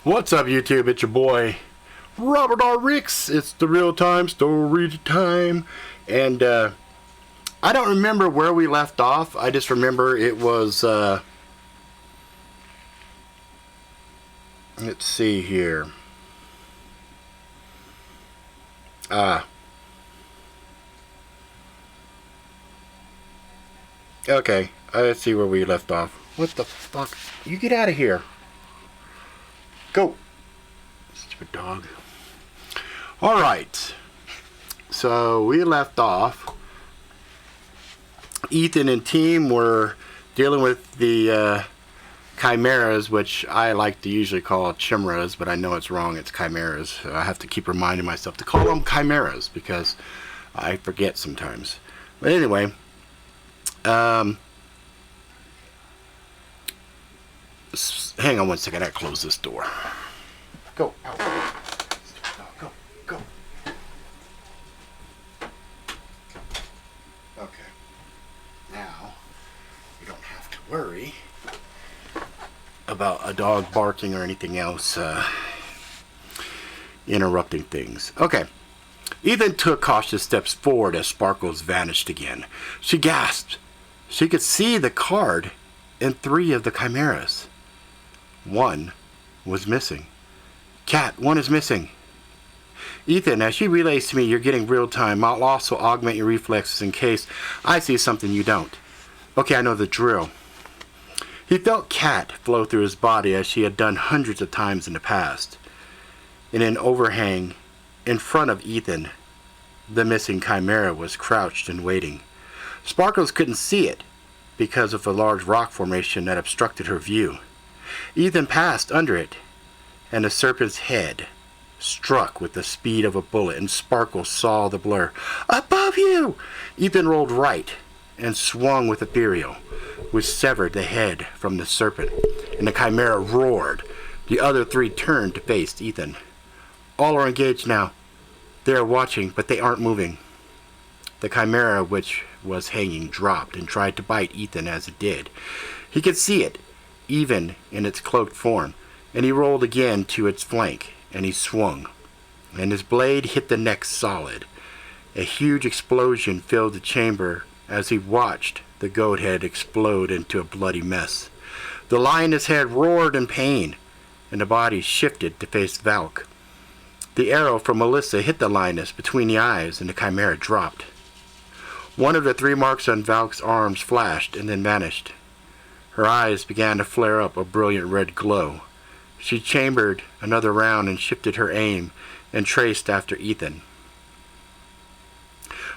What's up, YouTube? It's your boy Robert R. Ricks. It's the real time story time, and I don't remember where we left off. I just remember it was. Let's see here. Okay, let's see where we left off. What the fuck? You get out of here. Go. Stupid dog. Alright. So we left off. Ethan and team were dealing with the chimeras, which I like to usually call chimeras, but I know it's wrong. It's chimeras. So I have to keep reminding myself to call them chimeras because I forget sometimes. But anyway, hang on one second. I close this door. Go. Out. Go. Go. Okay. Now, you don't have to worry about a dog barking or anything else interrupting things. Okay. Ethan took cautious steps forward as Sparkles vanished again. She gasped. She could see the card in 3 of the chimeras. 1 was missing. Cat, 1 is missing. Ethan, as she relays to me, you're getting real time. I'll also augment your reflexes in case I see something you don't. Okay, I know the drill. He felt Cat flow through his body as she had done hundreds of times in the past. In an overhang in front of Ethan, the missing chimera was crouched and waiting. Sparkles couldn't see it because of the large rock formation that obstructed her view. Ethan passed under it, and the serpent's head struck with the speed of a bullet, and Sparkles saw the blur. Above you! Ethan rolled right and swung with ethereal, which severed the head from the serpent, and the chimera roared. The other 3 turned to face Ethan. All are engaged now. They are watching, but they aren't moving. The chimera, which was hanging, dropped and tried to bite Ethan as it did. He could see it, even in its cloaked form, and he rolled again to its flank, and he swung, and his blade hit the neck solid. A huge explosion filled the chamber as he watched the goat head explode into a bloody mess. The lioness head roared in pain, and the body shifted to face Valk. The arrow from Melissa hit the lioness between the eyes, and the chimera dropped. 1 of the 3 marks on Valk's arms flashed and then vanished. Her eyes began to flare up a brilliant red glow. She chambered another round and shifted her aim and traced after Ethan.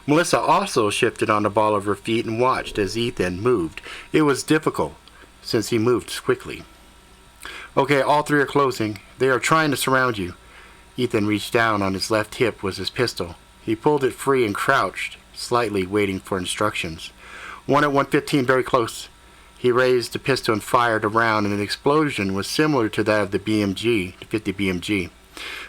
Melissa also shifted on the ball of her feet and watched as Ethan moved. It was difficult, since he moved quickly. Okay, all 3 are closing. They are trying to surround you. Ethan reached down. On his left hip was his pistol. He pulled it free and crouched, slightly waiting for instructions. 1 at 115, very close. He raised the pistol and fired a round, and an explosion was similar to that of the BMG, the 50 BMG.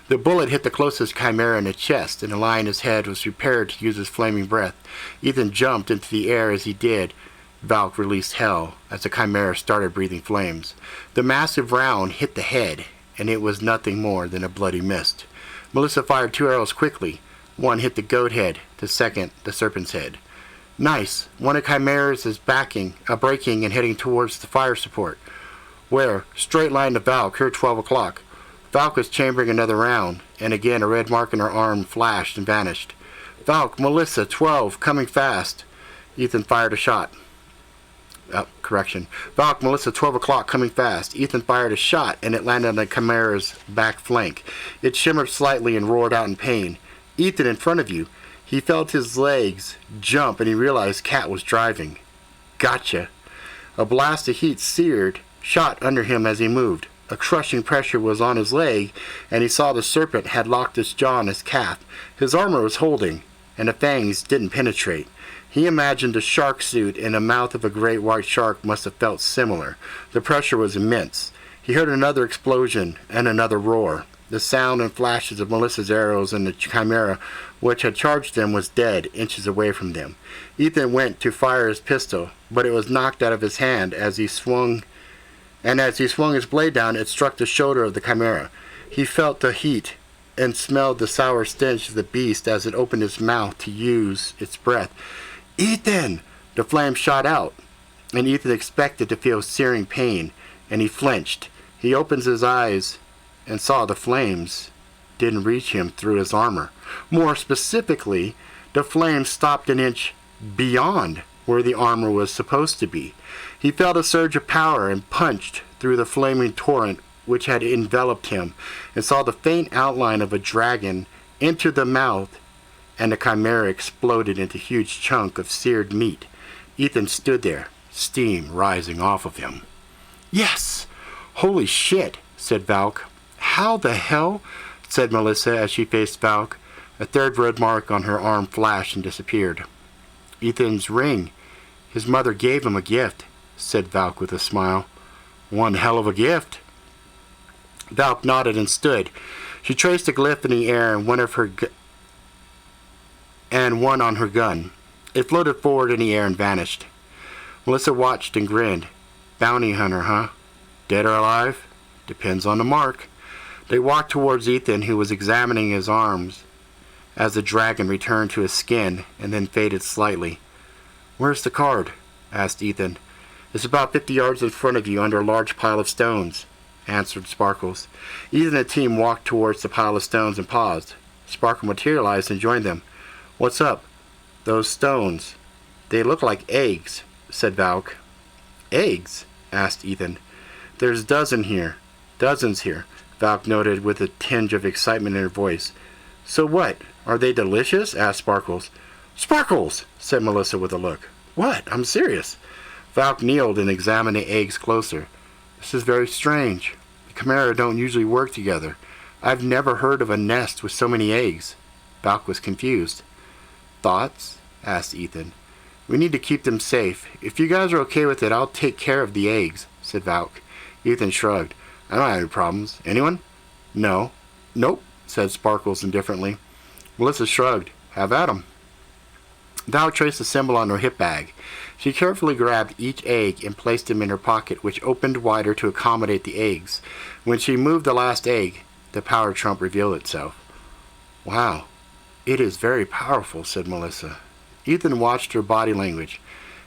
The bullet hit the closest chimera in the chest, and the lioness head was prepared to use his flaming breath. Ethan jumped into the air as he did. Valk released hell as the chimera started breathing flames. The massive round hit the head, and it was nothing more than a bloody mist. Melissa fired 2 arrows quickly. 1 hit the goat head, the second the serpent's head. Nice. 1 of chimeras is braking and heading towards the fire support. Where? Straight line to Valk, here 12 o'clock. Valk was chambering another round, and again a red mark in her arm flashed and vanished. Valk, Melissa, 12, coming fast. Ethan fired a shot. Correction. Valk, Melissa, 12 o'clock, coming fast. Ethan fired a shot, and it landed on the chimera's back flank. It shimmered slightly and roared out in pain. Ethan, in front of you. He felt his legs jump, and he realized Cat was driving. Gotcha. A blast of heat shot under him as he moved. A crushing pressure was on his leg, and he saw the serpent had locked its jaw on his calf. His armor was holding, and the fangs didn't penetrate. He imagined a shark suit, and the mouth of a great white shark must have felt similar. The pressure was immense. He heard another explosion and another roar. The sound and flashes of Melissa's arrows and the chimera, which had charged them, was dead, inches away from them. Ethan went to fire his pistol, but it was knocked out of his hand as he swung and as he swung his blade down, it struck the shoulder of the chimera. He felt the heat and smelled the sour stench of the beast as it opened its mouth to use its breath. "Ethan!" The flame shot out, and Ethan expected to feel searing pain, and he flinched. He opened his eyes and saw the flames didn't reach him through his armor. More specifically, the flames stopped an inch beyond where the armor was supposed to be. He felt a surge of power and punched through the flaming torrent which had enveloped him, and saw the faint outline of a dragon enter the mouth, and the chimera exploded into a huge chunk of seared meat. Ethan stood there, steam rising off of him. "Yes! Holy shit!" said Valk. "How the hell?" said Melissa as she faced Valk. A third red mark on her arm flashed and disappeared. "Ethan's ring. His mother gave him a gift," said Valk with a smile. "One hell of a gift." Valk nodded and stood. She traced a glyph in the air and one on her gun. It floated forward in the air and vanished. Melissa watched and grinned. "Bounty hunter, huh? Dead or alive? Depends on the mark." They walked towards Ethan, who was examining his arms as the dragon returned to his skin and then faded slightly. "Where's the card?" asked Ethan. "It's about 50 yards in front of you under a large pile of stones," answered Sparkles. Ethan and the team walked towards the pile of stones and paused. Sparkle materialized and joined them. "What's up?" "Those stones. They look like eggs," said Valk. "Eggs?" asked Ethan. "There's dozens here," Valk noted with a tinge of excitement in her voice. "So what? Are they delicious?" asked Sparkles. "Sparkles!" said Melissa with a look. "What? I'm serious." Valk kneeled and examined the eggs closer. "This is very strange. The chimera don't usually work together. I've never heard of a nest with so many eggs." Valk was confused. "Thoughts?" asked Ethan. "We need to keep them safe. If you guys are okay with it, I'll take care of the eggs," said Valk. Ethan shrugged. "I don't have any problems. Anyone?" "No." "Nope," said Sparkles indifferently. Melissa shrugged. "Have at 'em." Valk traced a symbol on her hip bag. She carefully grabbed each egg and placed them in her pocket, which opened wider to accommodate the eggs. When she moved the last egg, the power trump revealed itself. "Wow, it is very powerful," said Melissa. Ethan watched her body language,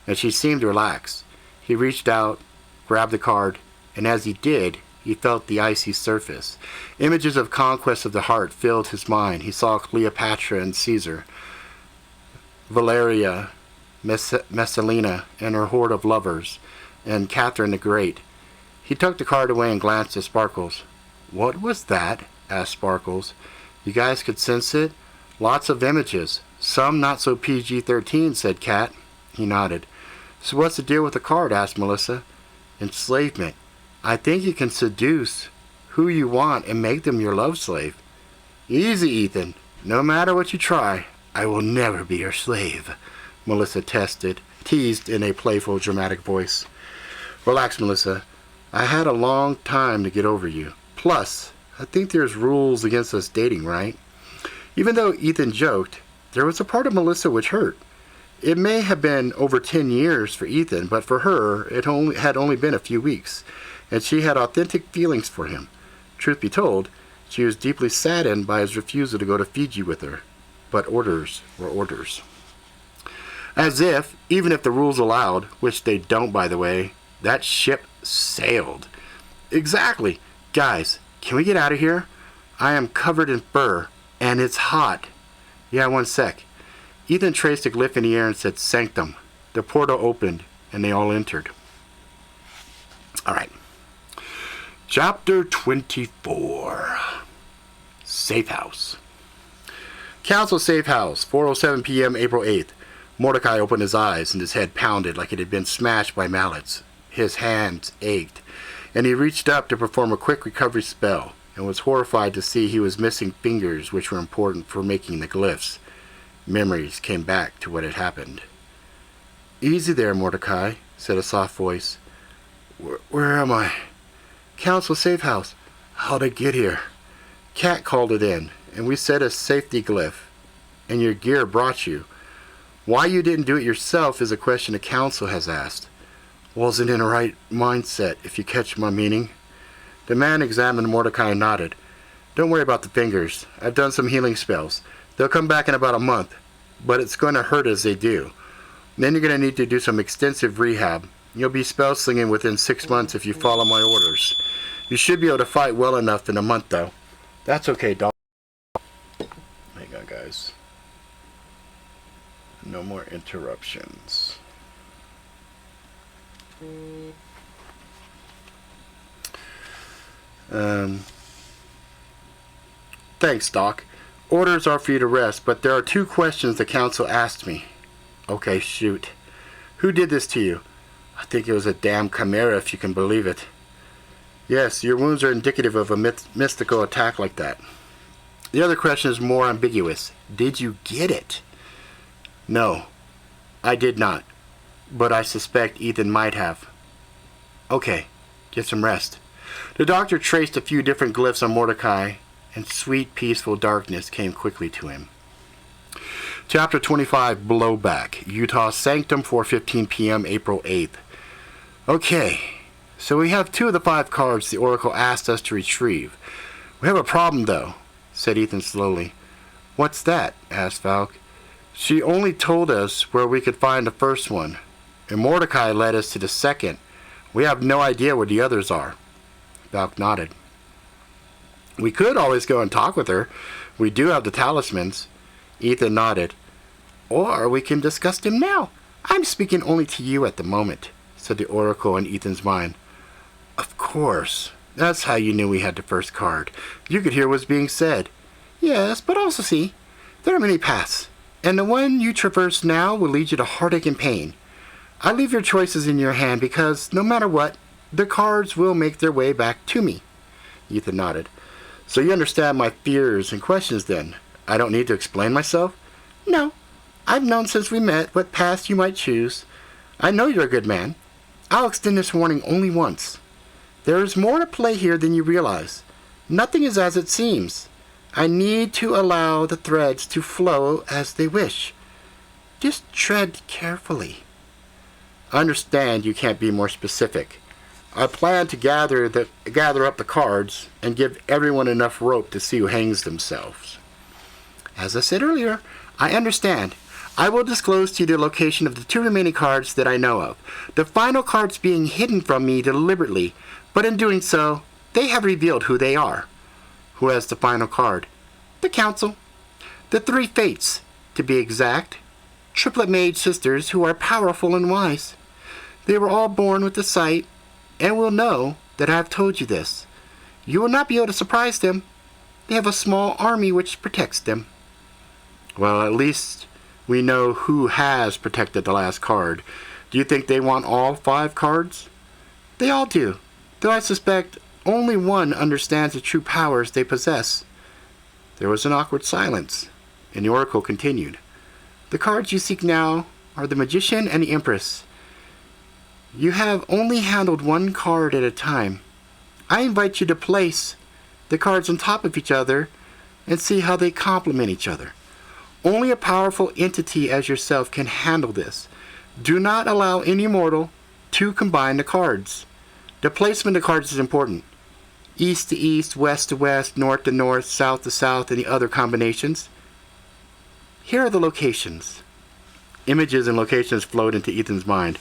and she seemed relaxed. He reached out, grabbed the card, and as he did, he felt the icy surface. Images of conquest of the heart filled his mind. He saw Cleopatra and Caesar, Valeria, Messalina and her horde of lovers, and Catherine the Great. He took the card away and glanced at Sparkles. "What was that?" asked Sparkles. "You guys could sense it? Lots of images. Some not so PG-13, said Cat. He nodded. "So what's the deal with the card?" asked Melissa. "Enslavement. I think you can seduce who you want and make them your love slave." "Easy, Ethan. No matter what you try, I will never be your slave," Melissa teased in a playful, dramatic voice. "Relax, Melissa. I had a long time to get over you. Plus, I think there's rules against us dating, right?" Even though Ethan joked, there was a part of Melissa which hurt. It may have been over 10 years for Ethan, but for her, it had only been a few weeks, and she had authentic feelings for him. Truth be told, she was deeply saddened by his refusal to go to Fiji with her. But orders were orders. As if, even if the rules allowed, which they don't by the way, that ship sailed. "Exactly. Guys, can we get out of here? I am covered in fur, and it's hot." "Yeah, one sec." Ethan traced a glyph in the air and said, "Sanctum." The portal opened, and they all entered. All right. Chapter 24. Safe House. Council Safe House, 4:07 p.m., April 8th. Mordecai opened his eyes, and his head pounded like it had been smashed by mallets. His hands ached, and he reached up to perform a quick recovery spell, and was horrified to see he was missing fingers which were important for making the glyphs. Memories came back to what had happened. "Easy there, Mordecai," said a soft voice. Where am I?" "Council Safe House." "How'd I get here?" "Cat called it in, and we set a safety glyph, and your gear brought you. Why you didn't do it yourself is a question the Council has asked." Wasn't in the right mindset, if you catch my meaning. The man examined Mordecai and nodded. Don't worry about the fingers. I've done some healing spells. They'll come back in about a month, but it's going to hurt as they do. Then you're going to need to do some extensive rehab. You'll be spell slinging within 6 months if you follow my orders. You should be able to fight well enough in a month, though. That's okay, Doc. Hang on, guys. No more interruptions. Thanks, Doc. Orders are for you to rest, but there are 2 questions the council asked me. Okay, shoot. Who did this to you? I think it was a damn chimera, if you can believe it. Yes, your wounds are indicative of a mystical attack like that. The other question is more ambiguous. Did you get it? No, I did not, but I suspect Ethan might have. Okay, get some rest. The doctor traced a few different glyphs on Mordecai, and sweet, peaceful darkness came quickly to him. Chapter 25, Blowback, Utah Sanctum, 4:15 p.m., April 8th. Okay, so we have 2 of the 5 cards the Oracle asked us to retrieve. We have a problem, though, said Ethan slowly. What's that? Asked Valk. She only told us where we could find the first one, and Mordecai led us to the second. We have no idea where the others are. Valk nodded. We could always go and talk with her. We do have the talismans. Ethan nodded. Or we can discuss them now. I'm speaking only to you at the moment, said the Oracle in Ethan's mind. Of course. That's how you knew we had the first card. You could hear what was being said. Yes, but also see, there are many paths, and the one you traverse now will lead you to heartache and pain. I leave your choices in your hand because, no matter what, the cards will make their way back to me. Ethan nodded. So you understand my fears and questions then? I don't need to explain myself? No. I've known since we met what path you might choose. I know you're a good man. I'll extend this warning only once. There is more to play here than you realize. Nothing is as it seems. I need to allow the threads to flow as they wish. Just tread carefully. I understand you can't be more specific. I plan to gather up the cards and give everyone enough rope to see who hangs themselves. As I said earlier, I understand. I will disclose to you the location of the 2 remaining cards that I know of. The final cards being hidden from me deliberately, but in doing so, they have revealed who they are. Who has the final card? The Council. The 3 Fates, to be exact. Triplet mage sisters who are powerful and wise. They were all born with the sight, and will know that I have told you this. You will not be able to surprise them. They have a small army which protects them. Well, at least we know who has protected the last card. Do you think they want all 5 cards? They all do, though I suspect only one understands the true powers they possess. There was an awkward silence, and the Oracle continued. The cards you seek now are the Magician and the Empress. You have only handled 1 card at a time. I invite you to place the cards on top of each other and see how they complement each other. Only a powerful entity as yourself can handle this. Do not allow any mortal to combine the cards. The placement of cards is important. East to east, west to west, north to north, south to south, and the other combinations. Here are the locations. Images and locations flowed into Ethan's mind.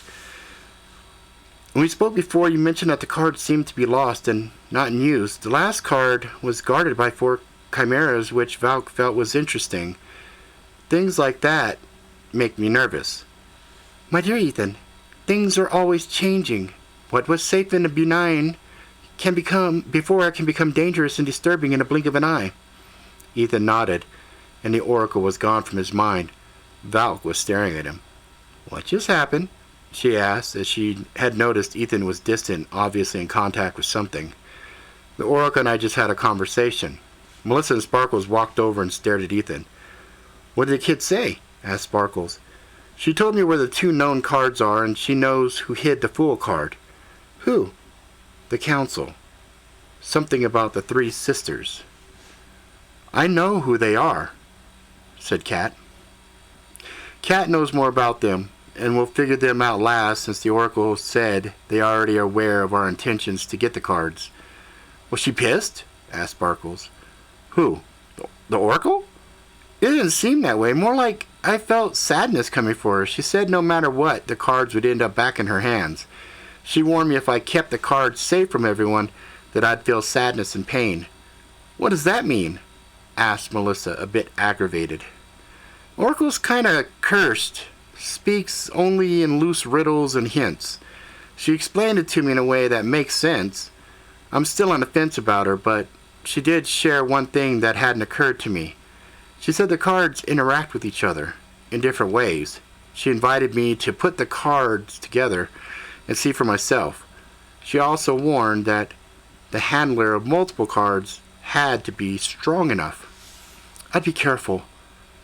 When we spoke before, you mentioned that the cards seemed to be lost and not in use. The last card was guarded by 4 chimeras, which Valk felt was interesting. Things like that make me nervous. My dear Ethan, things are always changing. What was safe and benign can become dangerous and disturbing in a blink of an eye. Ethan nodded, and the Oracle was gone from his mind. Valk was staring at him. What just happened? She asked, as she had noticed Ethan was distant, obviously in contact with something. The Oracle and I just had a conversation. Melissa and Sparkles walked over and stared at Ethan. What did the kid say? Asked Sparkles. She told me where the 2 known cards are, and she knows who hid the Fool card. Who? The Council. Something about the 3 sisters. I know who they are, said Kat. Kat knows more about them, and we'll figure them out last since the Oracle said they already are aware of our intentions to get the cards. Was she pissed? Asked Sparkles. Who? The Oracle? It didn't seem that way. More like I felt sadness coming for her. She said no matter what, the cards would end up back in her hands. She warned me if I kept the cards safe from everyone, that I'd feel sadness and pain. What does that mean? Asked Melissa, a bit aggravated. Oracle's kinda cursed. Speaks only in loose riddles and hints. She explained it to me in a way that makes sense. I'm still on the fence about her, but she did share one thing that hadn't occurred to me. She said the cards interact with each other in different ways. She invited me to put the cards together and see for myself. She also warned that the handler of multiple cards had to be strong enough. I'd be careful.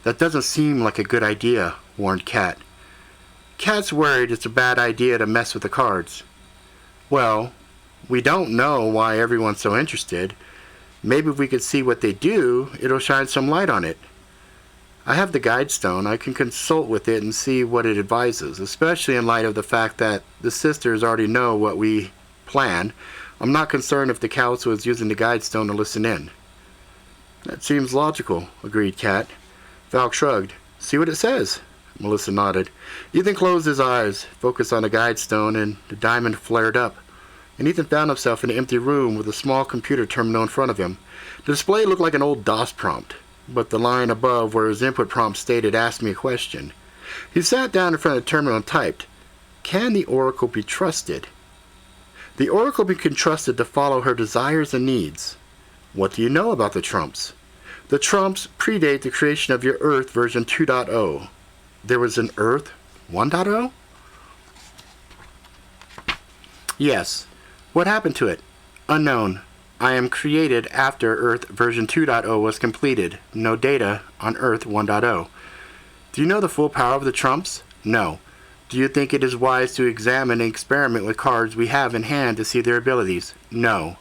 That doesn't seem like a good idea, warned Kat. Kat's worried it's a bad idea to mess with the cards. Well, we don't know why everyone's so interested. Maybe if we could see what they do, it'll shine some light on it. I have the guide stone. I can consult with it and see what it advises, especially in light of the fact that the sisters already know what we plan. I'm not concerned if the council is using the guide stone to listen in. That seems logical, agreed Kat. Valk shrugged. See what it says? Melissa nodded. Ethan closed his eyes, focused on the guide stone, and the diamond flared up. And Ethan found himself in an empty room with a small computer terminal in front of him. The display looked like an old DOS prompt, but the line above where his input prompt stated, "Ask me a question." He sat down in front of the terminal and typed, "Can the Oracle be trusted?" The Oracle can be trusted to follow her desires and needs. What do you know about the Trumps? The Trumps predate the creation of your Earth version 2.0. There was an Earth 1.0? Yes. What happened to it? Unknown. I am created after Earth version 2.0 was completed. No data on Earth 1.0. Do you know the full power of the Trumps? No. Do you think it is wise to examine and experiment with cards we have in hand to see their abilities? No.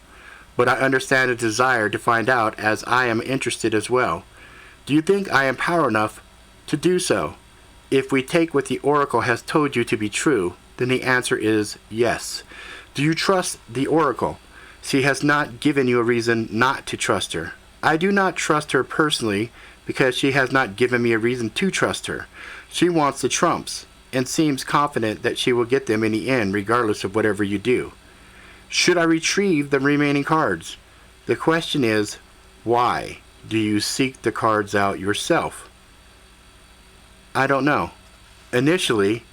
But I understand a desire to find out, as I am interested as well. Do you think I am power enough to do so? If we take what the Oracle has told you to be true, then the answer is yes. Do you trust the Oracle? She has not given you a reason not to trust her. I do not trust her personally because she has not given me a reason to trust her. She wants the Trumps and seems confident that she will get them in the end regardless of whatever you do. Should I retrieve the remaining cards? The question is, why do you seek the cards out yourself? I don't know. Initially,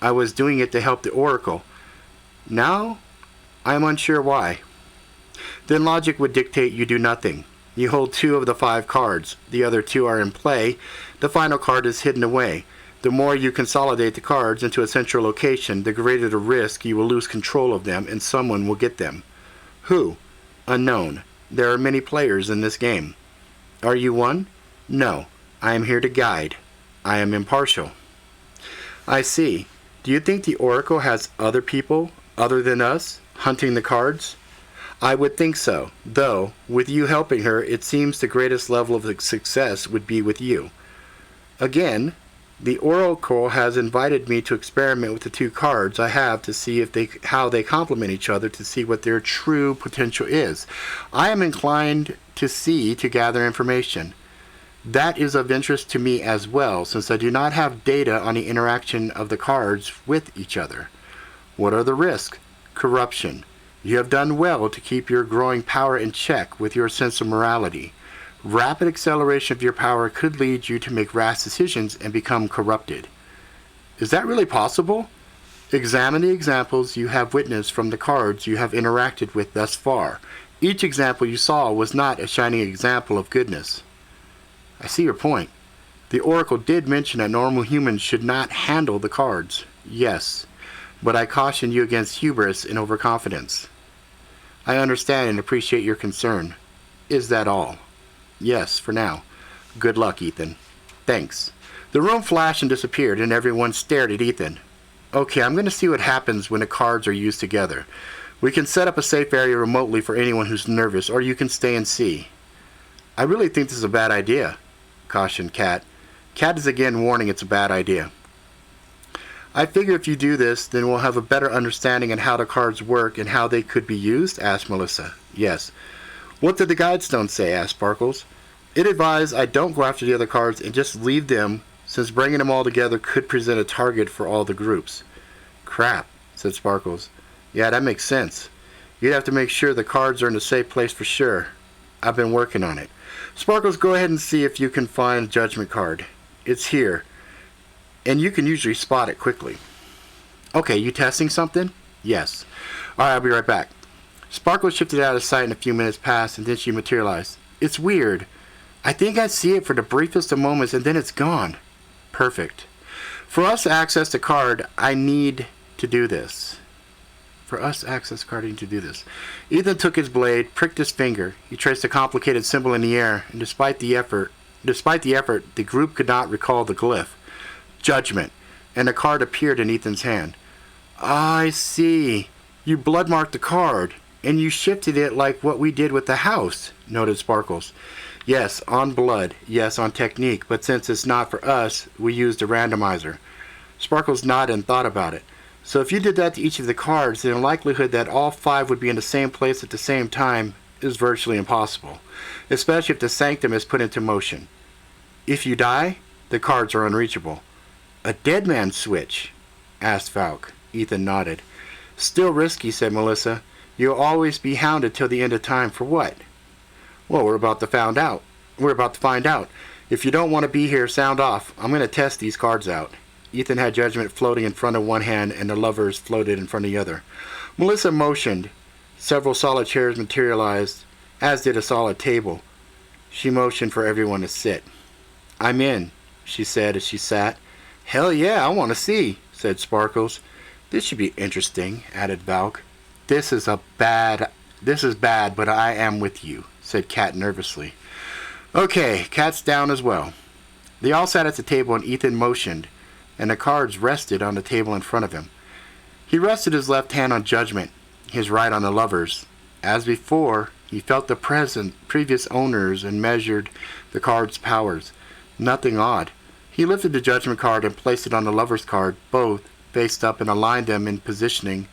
I was doing it to help the Oracle. Now, I am unsure why. Then logic would dictate you do nothing. You hold 2 of the 5 cards. The other 2 are in play. The final card is hidden away. The more you consolidate the cards into a central location, the greater the risk you will lose control of them and someone will get them. Who? Unknown. There are many players in this game. Are you one? No. I am here to guide. I am impartial. I see. Do you think the Oracle has other people, other than us, hunting the cards? I would think so, though, with you helping her, it seems the greatest level of success would be with you. Again, the Oracle has invited me to experiment with the 2 cards I have to see how they complement each other, to see what their true potential is. I am inclined to gather information. That is of interest to me as well, since I do not have data on the interaction of the cards with each other. What are the risks? Corruption. You have done well to keep your growing power in check with your sense of morality. Rapid acceleration of your power could lead you to make rash decisions and become corrupted. Is that really possible? Examine the examples you have witnessed from the cards you have interacted with thus far. Each example you saw was not a shining example of goodness. I see your point. The Oracle did mention that normal humans should not handle the cards. Yes, but I caution you against hubris and overconfidence. I understand and appreciate your concern. Is that all? Yes, for now. Good luck, Ethan. Thanks. The room flashed and disappeared, and everyone stared at Ethan. Okay, I'm going to see what happens when the cards are used together. We can set up a safe area remotely for anyone who's nervous, or you can stay and see. I really think this is a bad idea, cautioned Kat. Kat is again warning it's a bad idea. I figure if you do this, then we'll have a better understanding on how the cards work and how they could be used, asked Melissa. Yes. What did the guidestone say, asked Sparkles. It advised I don't go after the other cards and just leave them, since bringing them all together could present a target for all the groups. Crap, said Sparkles. Yeah, that makes sense. You'd have to make sure the cards are in a safe place for sure. I've been working on it. Sparkles, go ahead and see if you can find a judgment card. It's here, and you can usually spot it quickly. Okay, you testing something? Yes. Alright, I'll be right back. Sparkles shifted out of sight and a few minutes passed, and then she materialized. It's weird. I think I see it for the briefest of moments, and then it's gone. Perfect. For us to access the card, I need to do this. Ethan took his blade, pricked his finger. He traced a complicated symbol in the air, and despite the effort, the group could not recall the glyph. Judgment. And the card appeared in Ethan's hand. I see. You blood-marked the card, and you shifted it like what we did with the house, noted Sparkles. Yes, on blood. Yes, on technique. But since it's not for us, we used a randomizer. Sparkles nodded and thought about it. So if you did that to each of the cards, then the likelihood that all 5 would be in the same place at the same time is virtually impossible, especially if the sanctum is put into motion. If you die, the cards are unreachable. A dead man's switch? Asked Valk. Ethan nodded. Still risky, said Melissa. You'll always be hounded till the end of time for what? Well, we're about to find out. If you don't want to be here, sound off. I'm going to test these cards out. Ethan had judgment floating in front of one hand, and the lovers floated in front of the other. Melissa motioned. Several solid chairs materialized, as did a solid table. She motioned for everyone to sit. I'm in, she said as she sat. Hell yeah, I want to see, said Sparkles. This should be interesting, added Valk. This is bad, but I am with you, said Kat nervously. Okay, Kat's down as well. They all sat at the table and Ethan motioned, and the cards rested on the table in front of him. He rested his left hand on judgment, his right on the lovers. As before, he felt the previous owners and measured the card's powers. Nothing odd. He lifted the judgment card and placed it on the lover's card, both faced up, and aligned them in positioning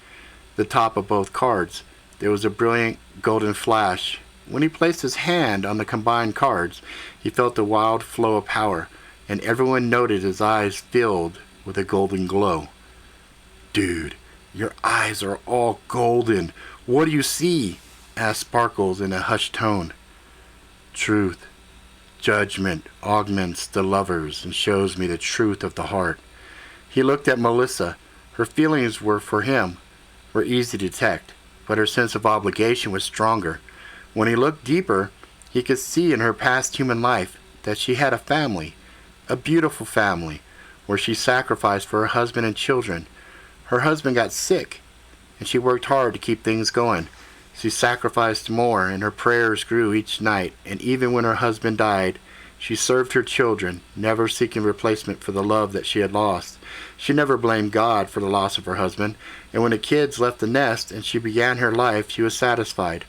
the top of both cards. There was a brilliant golden flash. When he placed his hand on the combined cards, he felt the wild flow of power, and everyone noted his eyes filled with a golden glow. Dude, your eyes are all golden. What do you see? Asked Sparkles in a hushed tone. Truth. Judgment augments the lovers and shows me the truth of the heart. He looked at Melissa. Her feelings were easy to detect, but her sense of obligation was stronger. When he looked deeper, he could see in her past human life that she had a family, a beautiful family, where she sacrificed for her husband and children. Her husband got sick, and she worked hard to keep things going. She sacrificed more, and her prayers grew each night, and even when her husband died, she served her children, never seeking replacement for the love that she had lost. She never blamed God for the loss of her husband, and when the kids left the nest and she began her life, she was satisfied.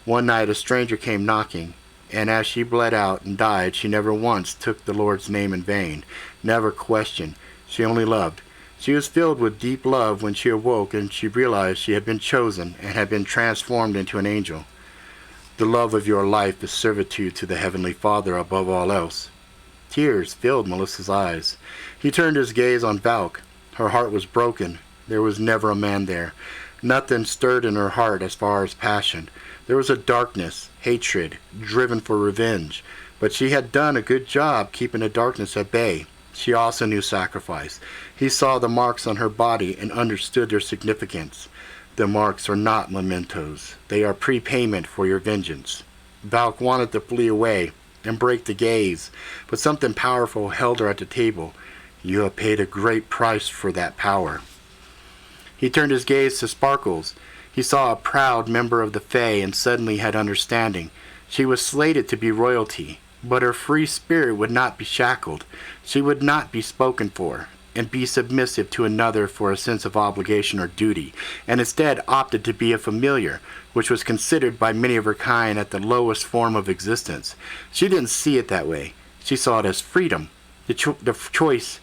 One night a stranger came knocking, and as she bled out and died, she never once took the Lord's name in vain, never questioned. She only loved. She was filled with deep love when she awoke, and she realized she had been chosen and had been transformed into an angel. The love of your life is servitude to the Heavenly Father above all else. Tears filled Melissa's eyes. He turned his gaze on Valk. Her heart was broken. There was never a man there. Nothing stirred in her heart as far as passion. There was a darkness, hatred, driven for revenge. But she had done a good job keeping the darkness at bay. She also knew sacrifice. He saw the marks on her body and understood their significance. The marks are not mementos. They are prepayment for your vengeance. Valk wanted to flee away and break the gaze, but something powerful held her at the table. You have paid a great price for that power. He turned his gaze to Sparkles. He saw a proud member of the Fae and suddenly had understanding. She was slated to be royalty, but her free spirit would not be shackled. She would not be spoken for and be submissive to another for a sense of obligation or duty, and instead opted to be a familiar, which was considered by many of her kind at the lowest form of existence. She didn't see it that way. She saw it as freedom, the choice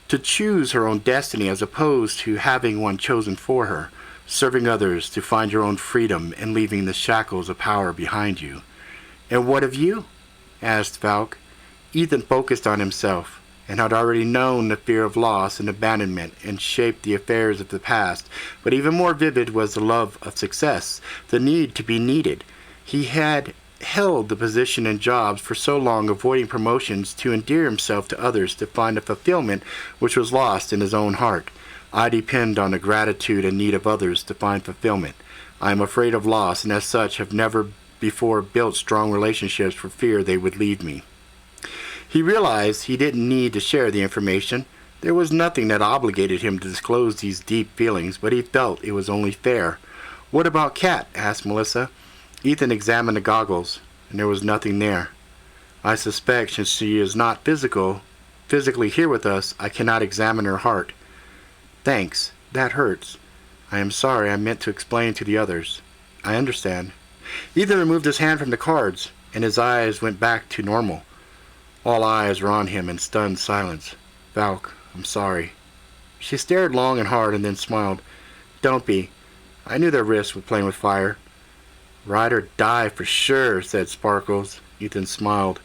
to choose her own destiny as opposed to having one chosen for her, serving others to find your own freedom and leaving the shackles of power behind you. And what of you? Asked Valk. Ethan focused on himself and had already known the fear of loss and abandonment and shaped the affairs of the past, but even more vivid was the love of success, the need to be needed. He had held the position and jobs for so long, avoiding promotions to endear himself to others, to find a fulfillment which was lost in his own heart. I depend on the gratitude and need of others to find fulfillment. I am afraid of loss, and as such have never before built strong relationships for fear they would leave me. He realized he didn't need to share the information. There was nothing that obligated him to disclose these deep feelings, but he felt it was only fair. What about Kat? Asked Melissa. Ethan examined the goggles, and there was nothing there. I suspect since she is not physically here with us, I cannot examine her heart. Thanks. That hurts. I am sorry. I meant to explain to the others. I understand. Ethan removed his hand from the cards, and his eyes went back to normal. All eyes were on him in stunned silence. Valk, I'm sorry. She stared long and hard and then smiled. Don't be. I knew the risk with playing with fire. Ride or die for sure, said Sparkles. Ethan smiled.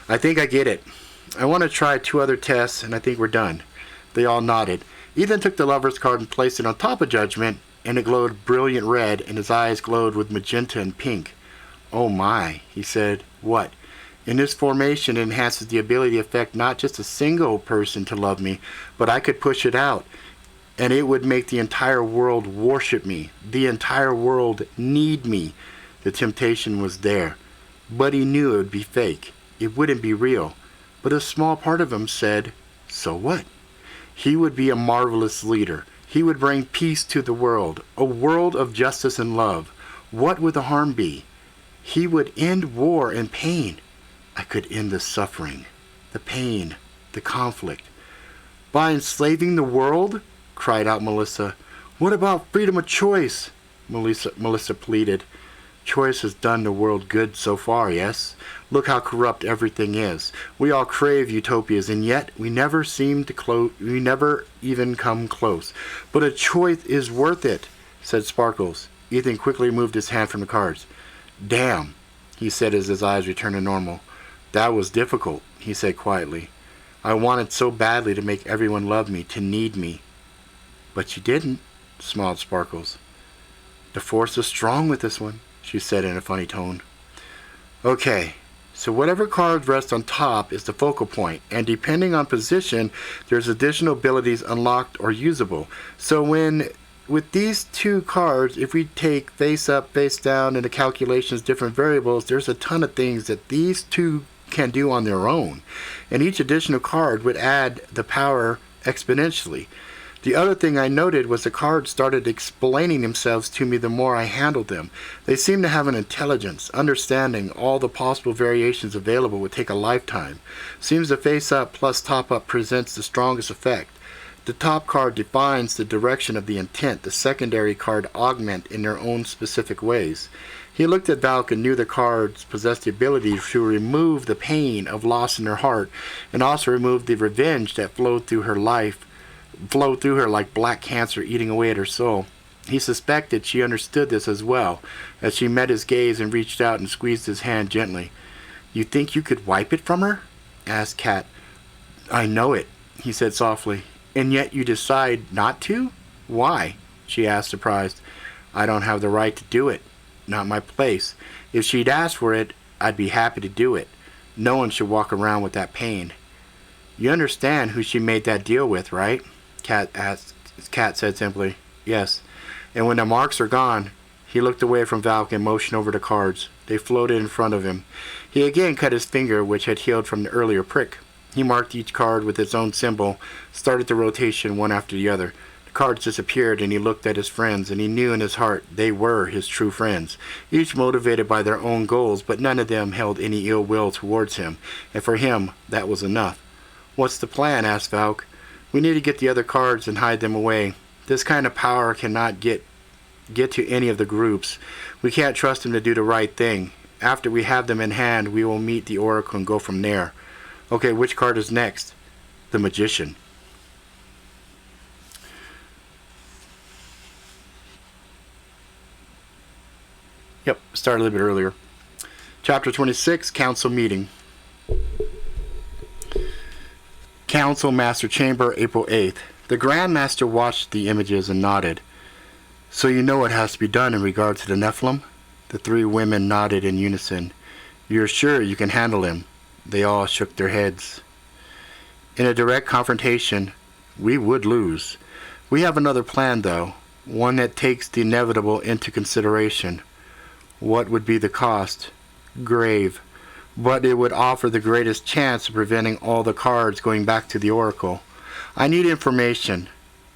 I think I get it. I want to try 2 other tests, and I think we're done. They all nodded. Ethan took the lover's card and placed it on top of Judgment, and it glowed brilliant red, and his eyes glowed with magenta and pink. Oh my, he said. What? In this formation, it enhances the ability to affect not just a single person to love me, but I could push it out, and it would make the entire world worship me. The entire world need me. The temptation was there, but he knew it would be fake. It wouldn't be real. But a small part of him said, so what? He would be a marvelous leader. He would bring peace to the world, a world of justice and love. What would the harm be? He would end war and pain. I could end the suffering, the pain, the conflict. By enslaving the world? Cried out Melissa. What about freedom of choice? Melissa pleaded. Choice has done the world good so far, yes? Look how corrupt everything is. We all crave utopias, and yet we never even come close. But a choice is worth it, said Sparkles. Ethan quickly moved his hand from the cards. Damn, he said as his eyes returned to normal. That was difficult, he said quietly. I wanted so badly to make everyone love me, to need me. But you didn't, smiled Sparkles. The force is strong with this one, she said in a funny tone. Okay, so whatever card rests on top is the focal point, and depending on position, there's additional abilities unlocked or usable. So with these 2 cards, if we take face up, face down, and the calculations, different variables, there's a ton of things that these 2 can do on their own, and each additional card would add the power exponentially. The other thing I noted was the cards started explaining themselves to me the more I handled them. They seemed to have an intelligence. Understanding all the possible variations available would take a lifetime. Seems the face-up plus top-up presents the strongest effect. The top card defines the direction of the intent. The secondary card augment in their own specific ways. He looked at Valk and knew the cards possessed the ability to remove the pain of loss in her heart and also remove the revenge that flowed through her like black cancer eating away at her soul. He suspected she understood this as well, as she met his gaze and reached out and squeezed his hand gently. You think you could wipe it from her? Asked Kat. I know it, he said softly. And yet you decide not to? Why? She asked, surprised. I don't have the right to do it. Not my place. If she'd asked for it, I'd be happy to do it. No one should walk around with that pain. You understand who she made that deal with, right? Kat said simply. Yes. And when the marks are gone, he looked away from Valk and motioned over the cards. They floated in front of him. He again cut his finger, which had healed from the earlier prick. He marked each card with its own symbol, started the rotation one after the other. The cards disappeared, and he looked at his friends, and he knew in his heart they were his true friends, each motivated by their own goals, but none of them held any ill will towards him, and for him that was enough. What's the plan? Asked Valk. We need to get the other cards and hide them away. This kind of power cannot get to any of the groups. We can't trust them to do the right thing. After we have them in hand, we will meet the Oracle and go from there. Okay, which card is next? The Magician. Yep, started a little bit earlier. Chapter 26, Council Meeting. Council Master Chamber, April 8th. The Grand Master watched the images and nodded. So you know what has to be done in regard to the Nephilim? The three women nodded in unison. You're sure you can handle him? They all shook their heads. In a direct confrontation, we would lose. We have another plan, though, one that takes the inevitable into consideration. What would be the cost? Grave. But it would offer the greatest chance of preventing all the cards going back to the Oracle. I need information.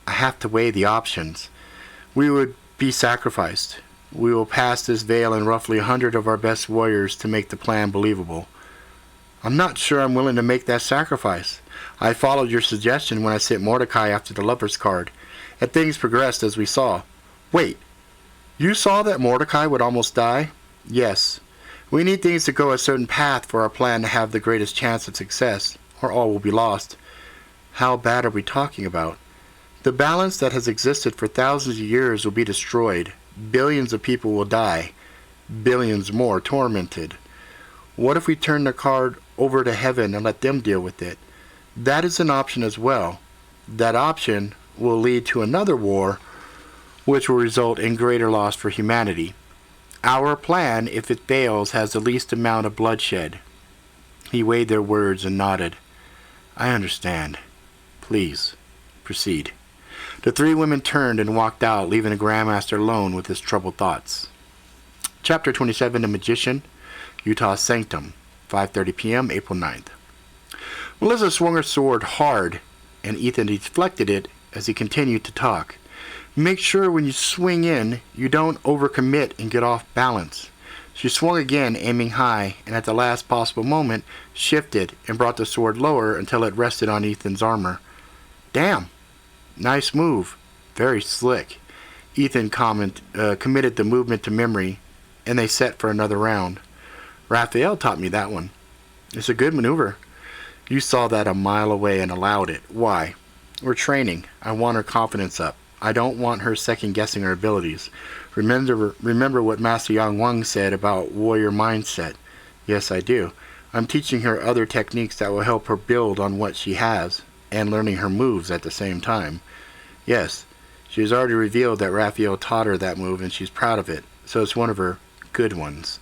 I have to weigh the options. We would be sacrificed. We will pass this veil in roughly 100 of our best warriors to make the plan believable. I'm not sure I'm willing to make that sacrifice. I followed your suggestion when I sent Mordecai after the Lover's card, and things progressed as we saw. Wait, you saw that Mordecai would almost die? Yes. We need things to go a certain path for our plan to have the greatest chance of success, or all will be lost. How bad are we talking about? The balance that has existed for thousands of years will be destroyed. Billions of people will die. Billions more tormented. What if we turn the card over to heaven and let them deal with it? That is an option as well. That option will lead to another war, which will result in greater loss for humanity. Our plan, if it fails, has the least amount of bloodshed. He weighed their words and nodded. I understand. Please, proceed. The three women turned and walked out, leaving the Grandmaster alone with his troubled thoughts. Chapter 27, The Magician, Utah Sanctum, 5:30 p.m., April 9th. Melissa swung her sword hard, and Ethan deflected it as he continued to talk. Make sure when you swing in, you don't overcommit and get off balance. She swung again, aiming high, and at the last possible moment, shifted and brought the sword lower until it rested on Ethan's armor. Damn! Nice move. Very slick. Ethan committed the movement to memory, and they set for another round. Raphael taught me that one. It's a good maneuver. You saw that a mile away and allowed it. Why? We're training. I want her confidence up. I don't want her second-guessing her abilities. Remember what Master Yang Wang said about warrior mindset. Yes, I do. I'm teaching her other techniques that will help her build on what she has, and learning her moves at the same time. Yes, she has already revealed that Raphael taught her that move, and she's proud of it, so it's one of her good ones.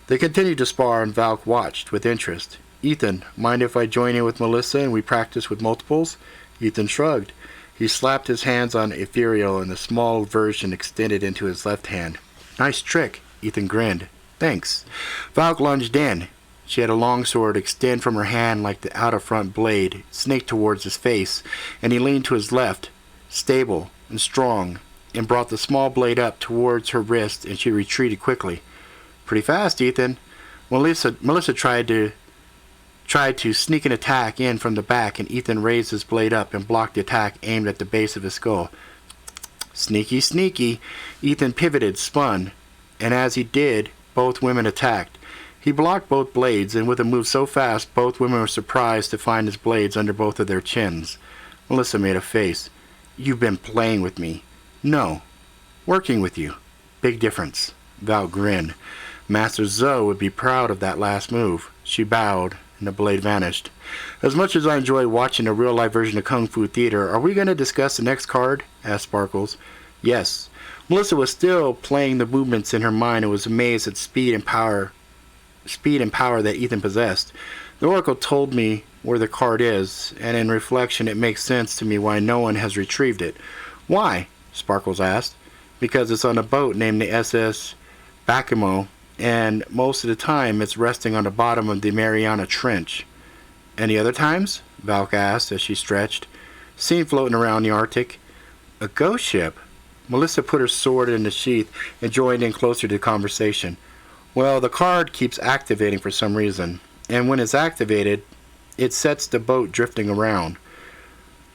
They continued to spar, and Valk watched with interest. Ethan, mind if I join in with Melissa and we practice with multiples? Ethan shrugged. He slapped his hands on Ethereal, and the small version extended into his left hand. Nice trick, Ethan grinned. Thanks. Valk lunged in. She had a long sword extend from her hand like the outer front blade, snake towards his face, and he leaned to his left, stable and strong, and brought the small blade up towards her wrist, and she retreated quickly. Pretty fast, Ethan. Melissa tried to sneak an attack in from the back, and Ethan raised his blade up and blocked the attack aimed at the base of his skull. Sneaky, sneaky. Ethan pivoted, spun, and as he did, both women attacked. He blocked both blades, and with a move so fast, both women were surprised to find his blades under both of their chins. Melissa made a face. You've been playing with me. No, working with you. Big difference. Val grinned. Master Zoe would be proud of that last move. She bowed, and the blade vanished. As much as I enjoy watching a real-life version of Kung Fu Theater, are we going to discuss the next card? Asked Sparkles. Yes. Melissa was still playing the movements in her mind and was amazed at speed and power that Ethan possessed. The Oracle told me where the card is, and in reflection it makes sense to me why no one has retrieved it. Why? Sparkles asked. Because it's on a boat named the SS Bakimo, and most of the time it's resting on the bottom of the Mariana Trench. Any other times? Valk asked as she stretched. Seen floating around the Arctic. A ghost ship? Melissa put her sword in the sheath and joined in closer to the conversation. Well, the card keeps activating for some reason, and when it's activated, it sets the boat drifting around.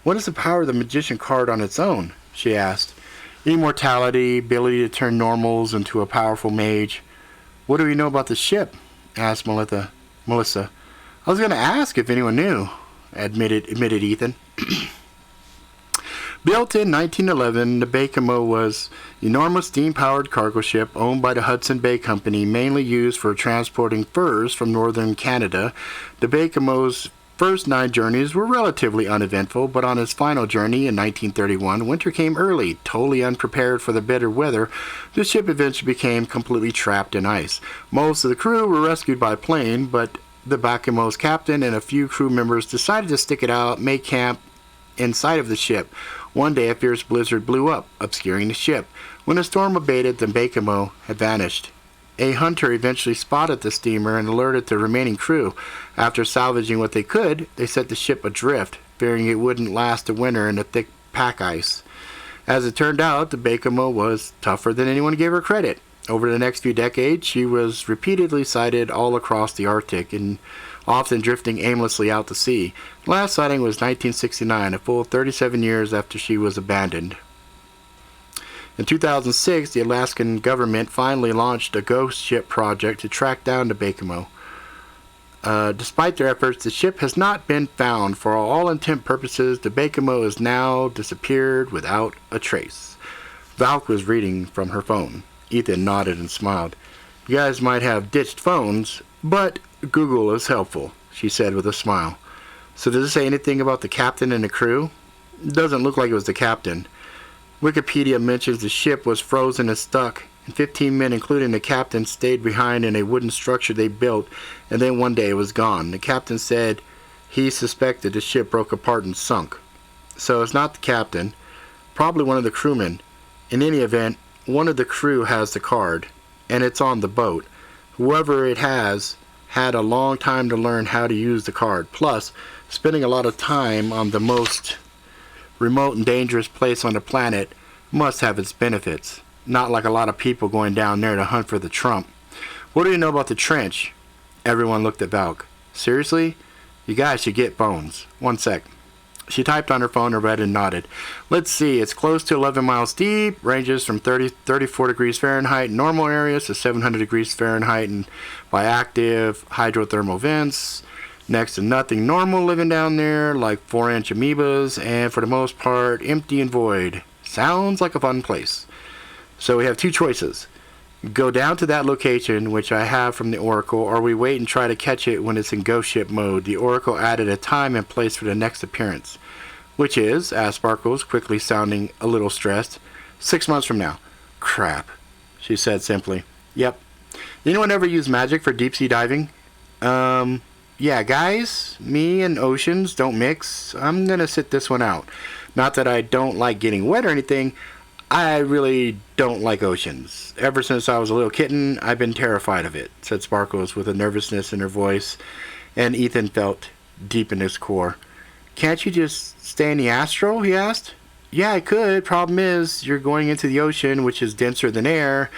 What is the power of the Magician card on its own? She asked. Immortality, ability to turn normals into a powerful mage. What do we know about the ship? Asked Melissa. I was going to ask if anyone knew, admitted Ethan. Built in 1911, the Baie-Comeau was an enormous steam-powered cargo ship owned by the Hudson Bay Company, mainly used for transporting furs from northern Canada. The Baie-Comeau's first 9 journeys were relatively uneventful, but on its final journey in 1931, winter came early. Totally unprepared for the bitter weather, the ship eventually became completely trapped in ice. Most of the crew were rescued by plane, but the Baie-Comeau's captain and a few crew members decided to stick it out, make camp inside of the ship. One day a fierce blizzard blew up, obscuring the ship. When the storm abated, the Baie-Comeau had vanished. A hunter eventually spotted the steamer and alerted the remaining crew. After salvaging what they could, they set the ship adrift, fearing it wouldn't last the winter in the thick pack ice. As it turned out, the Baie-Comeau was tougher than anyone gave her credit. Over the next few decades, she was repeatedly sighted all across the Arctic and often drifting aimlessly out to sea. The last sighting was 1969, a full 37 years after she was abandoned. In 2006, the Alaskan government finally launched a ghost ship project to track down the Baie-Comeau. Despite their efforts, the ship has not been found. For all intent purposes, the Baie-Comeau is now disappeared without a trace. Valk was reading from her phone. Ethan nodded and smiled. You guys might have ditched phones, but Google is helpful, she said with a smile. So does it say anything about the captain and the crew? It doesn't look like it was the captain. Wikipedia mentions the ship was frozen and stuck, and 15 men, including the captain, stayed behind in a wooden structure they built, and then one day it was gone. The captain said he suspected the ship broke apart and sunk. So it's not the captain, probably one of the crewmen. In any event, one of the crew has the card, and it's on the boat. Whoever it has had a long time to learn how to use the card. Plus, spending a lot of time on the most remote and dangerous place on the planet must have its benefits. Not like a lot of people going down there to hunt for the Trump. What do you know about the trench? Everyone looked at Valk. Seriously? You guys should get phones. One sec. She typed on her phone and read and nodded. Let's see, it's close to 11 miles deep, ranges from 34 degrees Fahrenheit in normal areas to 700 degrees Fahrenheit and by active hydrothermal vents. Next to nothing normal living down there, like 4-inch amoebas, and for the most part, empty and void. Sounds like a fun place. So we have 2 choices. Go down to that location, which I have from the Oracle, or we wait and try to catch it when it's in ghost ship mode. The Oracle added a time and place for the next appearance. Which is, asked Sparkles, quickly sounding a little stressed. 6 months from now. Crap, she said simply. Yep. Anyone ever use magic for deep sea diving? Yeah, guys, me and oceans don't mix. I'm gonna sit this one out. Not that I don't like getting wet or anything. I really don't like oceans. Ever since I was a little kitten, I've been terrified of it, said Sparkles with a nervousness in her voice, and Ethan felt deep in his core. Can't you just stay in the Astro? He asked. Yeah, I could. Problem is, you're going into the ocean, which is denser than air.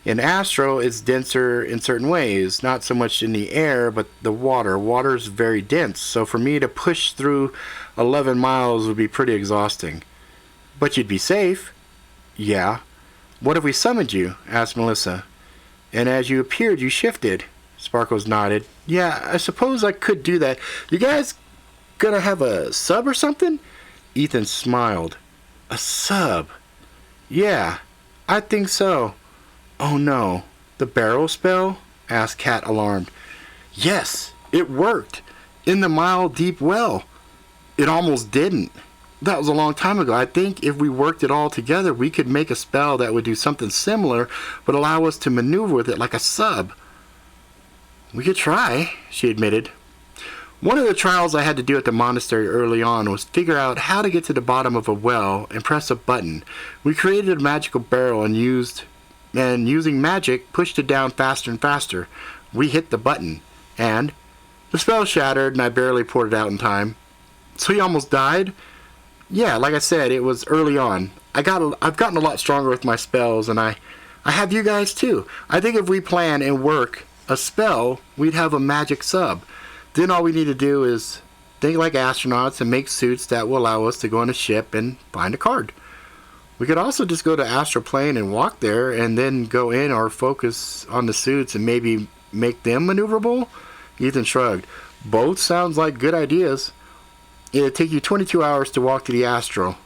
In Astro, it's denser in certain ways. Not so much in the air, but the water. Water's very dense, so for me to push through 11 miles would be pretty exhausting. But you'd be safe. Yeah. What if we summoned you? Asked Melissa. And as you appeared, you shifted. Sparkles nodded. Yeah, I suppose I could do that. You guys gonna have a sub or something? Ethan smiled. A sub? Yeah, I think so. Oh no, the barrel spell? Asked Kat, alarmed. Yes, it worked. In the mile-deep well. It almost didn't. That was a long time ago. I think if we worked it all together, we could make a spell that would do something similar, but allow us to maneuver with it like a sub. We could try, she admitted. One of the trials I had to do at the monastery early on was figure out how to get to the bottom of a well and press a button. We created a magical barrel and using magic, pushed it down faster and faster. We hit the button, and the spell shattered, and I barely poured it out in time. So you almost died? Yeah, like I said, it was early on. I've gotten a lot stronger with my spells, and I have you guys too. I think if we plan and work a spell, we'd have a magic sub. Then all we need to do is think like astronauts and make suits that will allow us to go on a ship and find a card. We could also just go to Astral Plane and walk there, and then go in or focus on the suits and maybe make them maneuverable? Ethan shrugged. Both sounds like good ideas. It'd take you 22 hours to walk to the Astral.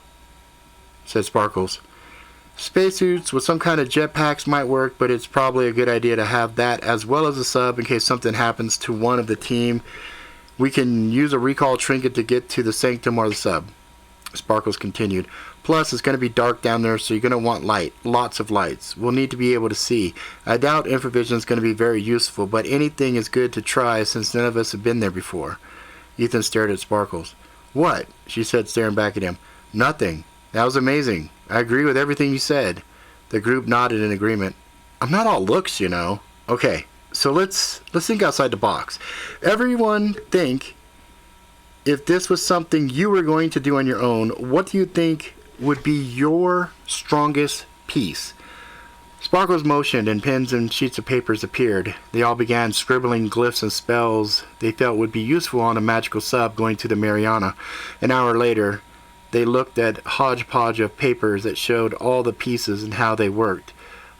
said Sparkles. Spacesuits with some kind of jetpacks might work, but it's probably a good idea to have that as well as a sub in case something happens to one of the team. We can use a recall trinket to get to the sanctum or the sub. Sparkles continued. Plus, it's going to be dark down there, so you're going to want light. Lots of lights. We'll need to be able to see. I doubt infravision is going to be very useful, but anything is good to try since none of us have been there before. Ethan stared at Sparkles. What? She said, staring back at him. Nothing. That was amazing. I agree with everything you said. The group nodded in agreement. I'm not all looks, you know. Okay, so let's think outside the box. Everyone think, if this was something you were going to do on your own, what do you think would be your strongest piece? Sparkles motioned, and pens and sheets of papers appeared. They all began scribbling glyphs and spells they felt would be useful on a magical sub going to the Mariana. An hour later, they looked at hodgepodge of papers that showed all the pieces and how they worked.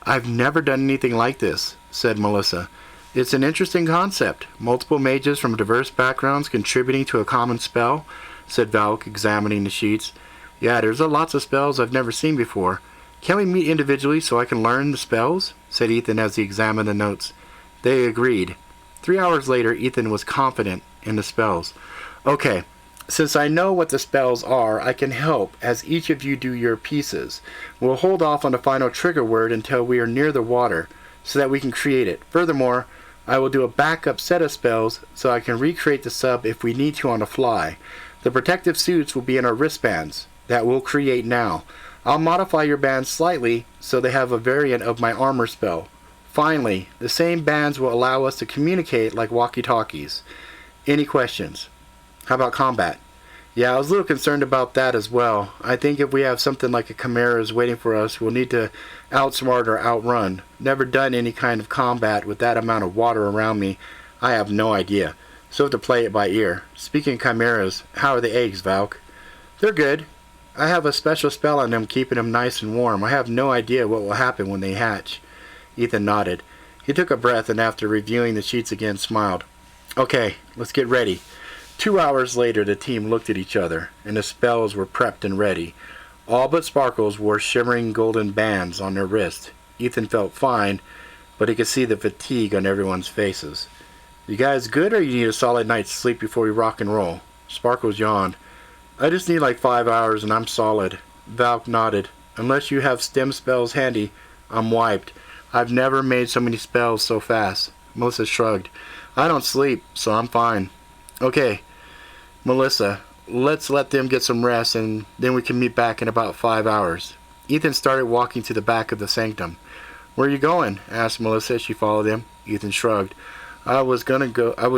I've never done anything like this, said Melissa. It's an interesting concept. Multiple mages from diverse backgrounds contributing to a common spell, said Valk, examining the sheets. Yeah, there's lots of spells I've never seen before. Can we meet individually so I can learn the spells? Said Ethan as he examined the notes. They agreed. 3 hours later, Ethan was confident in the spells. Okay, since I know what the spells are, I can help as each of you do your pieces. We'll hold off on the final trigger word until we are near the water so that we can create it. Furthermore, I will do a backup set of spells so I can recreate the sub if we need to on the fly. The protective suits will be in our wristbands that we'll create now. I'll modify your bands slightly so they have a variant of my armor spell. Finally, the same bands will allow us to communicate like walkie-talkies. Any questions? How about combat? Yeah, I was a little concerned about that as well. I think if we have something like a Chimera's waiting for us, we'll need to outsmart or outrun. Never done any kind of combat with that amount of water around me. I have no idea. So have to play it by ear. Speaking of Chimeras, how are the eggs, Valk? They're good. I have a special spell on them keeping them nice and warm. I have no idea what will happen when they hatch. Ethan nodded. He took a breath and after reviewing the sheets again smiled. Okay, let's get ready. 2 hours later the team looked at each other, and the spells were prepped and ready. All but Sparkles wore shimmering golden bands on their wrists. Ethan felt fine, but he could see the fatigue on everyone's faces. You guys good, or you need a solid night's sleep before we rock and roll? Sparkles yawned. I just need like 5 hours and I'm solid. Valk nodded. Unless you have stem spells handy, I'm wiped. I've never made so many spells so fast. Melissa shrugged. I don't sleep, so I'm fine. Okay, Melissa, let's let them get some rest and then we can meet back in about 5 hours. Ethan started walking to the back of the sanctum. Where are you going? Asked Melissa as she followed him. Ethan shrugged. I was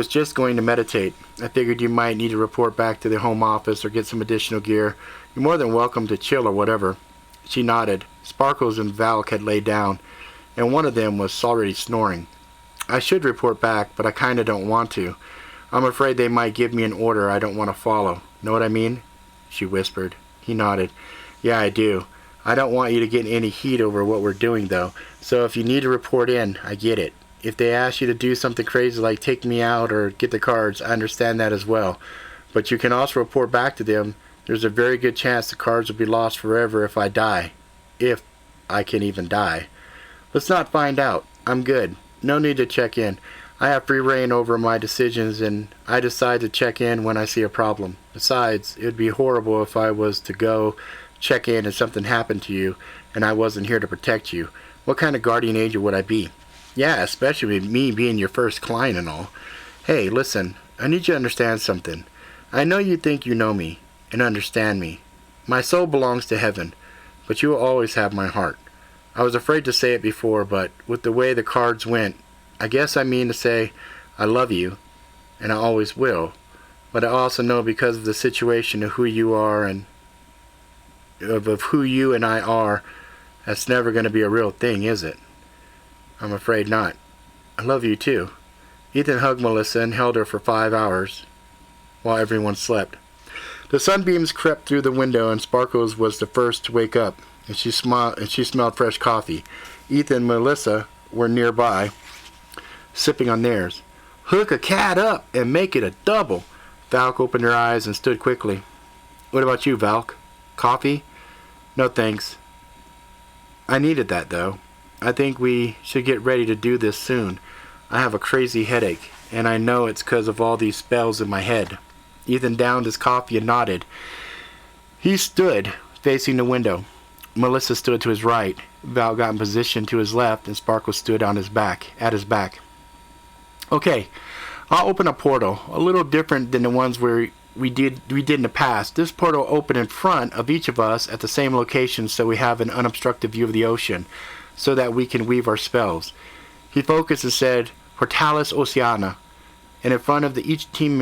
just going to meditate. I figured you might need to report back to the home office or get some additional gear. You're more than welcome to chill or whatever. She nodded. Sparkles and Valk had laid down, and one of them was already snoring. I should report back, but I kinda don't want to. I'm afraid they might give me an order I don't want to follow. Know what I mean? She whispered. He nodded. Yeah, I do. I don't want you to get in any heat over what we're doing, though. So if you need to report in, I get it. If they ask you to do something crazy like take me out or get the cards, I understand that as well. But you can also report back to them. There's a very good chance the cards will be lost forever if I die. If I can even die. Let's not find out. I'm good. No need to check in. I have free reign over my decisions and I decide to check in when I see a problem. Besides, it would be horrible if I was to go check in and something happened to you and I wasn't here to protect you. What kind of guardian angel would I be? Yeah, especially with me being your first client and all. Hey, listen, I need you to understand something. I know you think you know me and understand me. My soul belongs to heaven, but you will always have my heart. I was afraid to say it before, but with the way the cards went, I guess I mean to say I love you, and I always will. But I also know because of the situation of who you are and of who you and I are, that's never going to be a real thing, is it? I'm afraid not. I love you too. Ethan hugged Melissa and held her for 5 hours while everyone slept. The sunbeams crept through the window and Sparkles was the first to wake up, and she smelled fresh coffee. Ethan and Melissa were nearby, sipping on theirs. Hook a cat up and make it a double. Valk opened her eyes and stood quickly. What about you, Valk? Coffee? No thanks. I needed that though. I think we should get ready to do this soon. I have a crazy headache, and I know it's 'cause of all these spells in my head. Ethan downed his coffee and nodded. He stood, facing the window. Melissa stood to his right. Val got in position to his left, and Sparkles stood on at his back. Okay, I'll open a portal, a little different than the ones we did in the past. This portal will open in front of each of us at the same location, so we have an unobstructed view of the ocean, so that we can weave our spells. He focused and said, Portalis Oceana. And in front of each team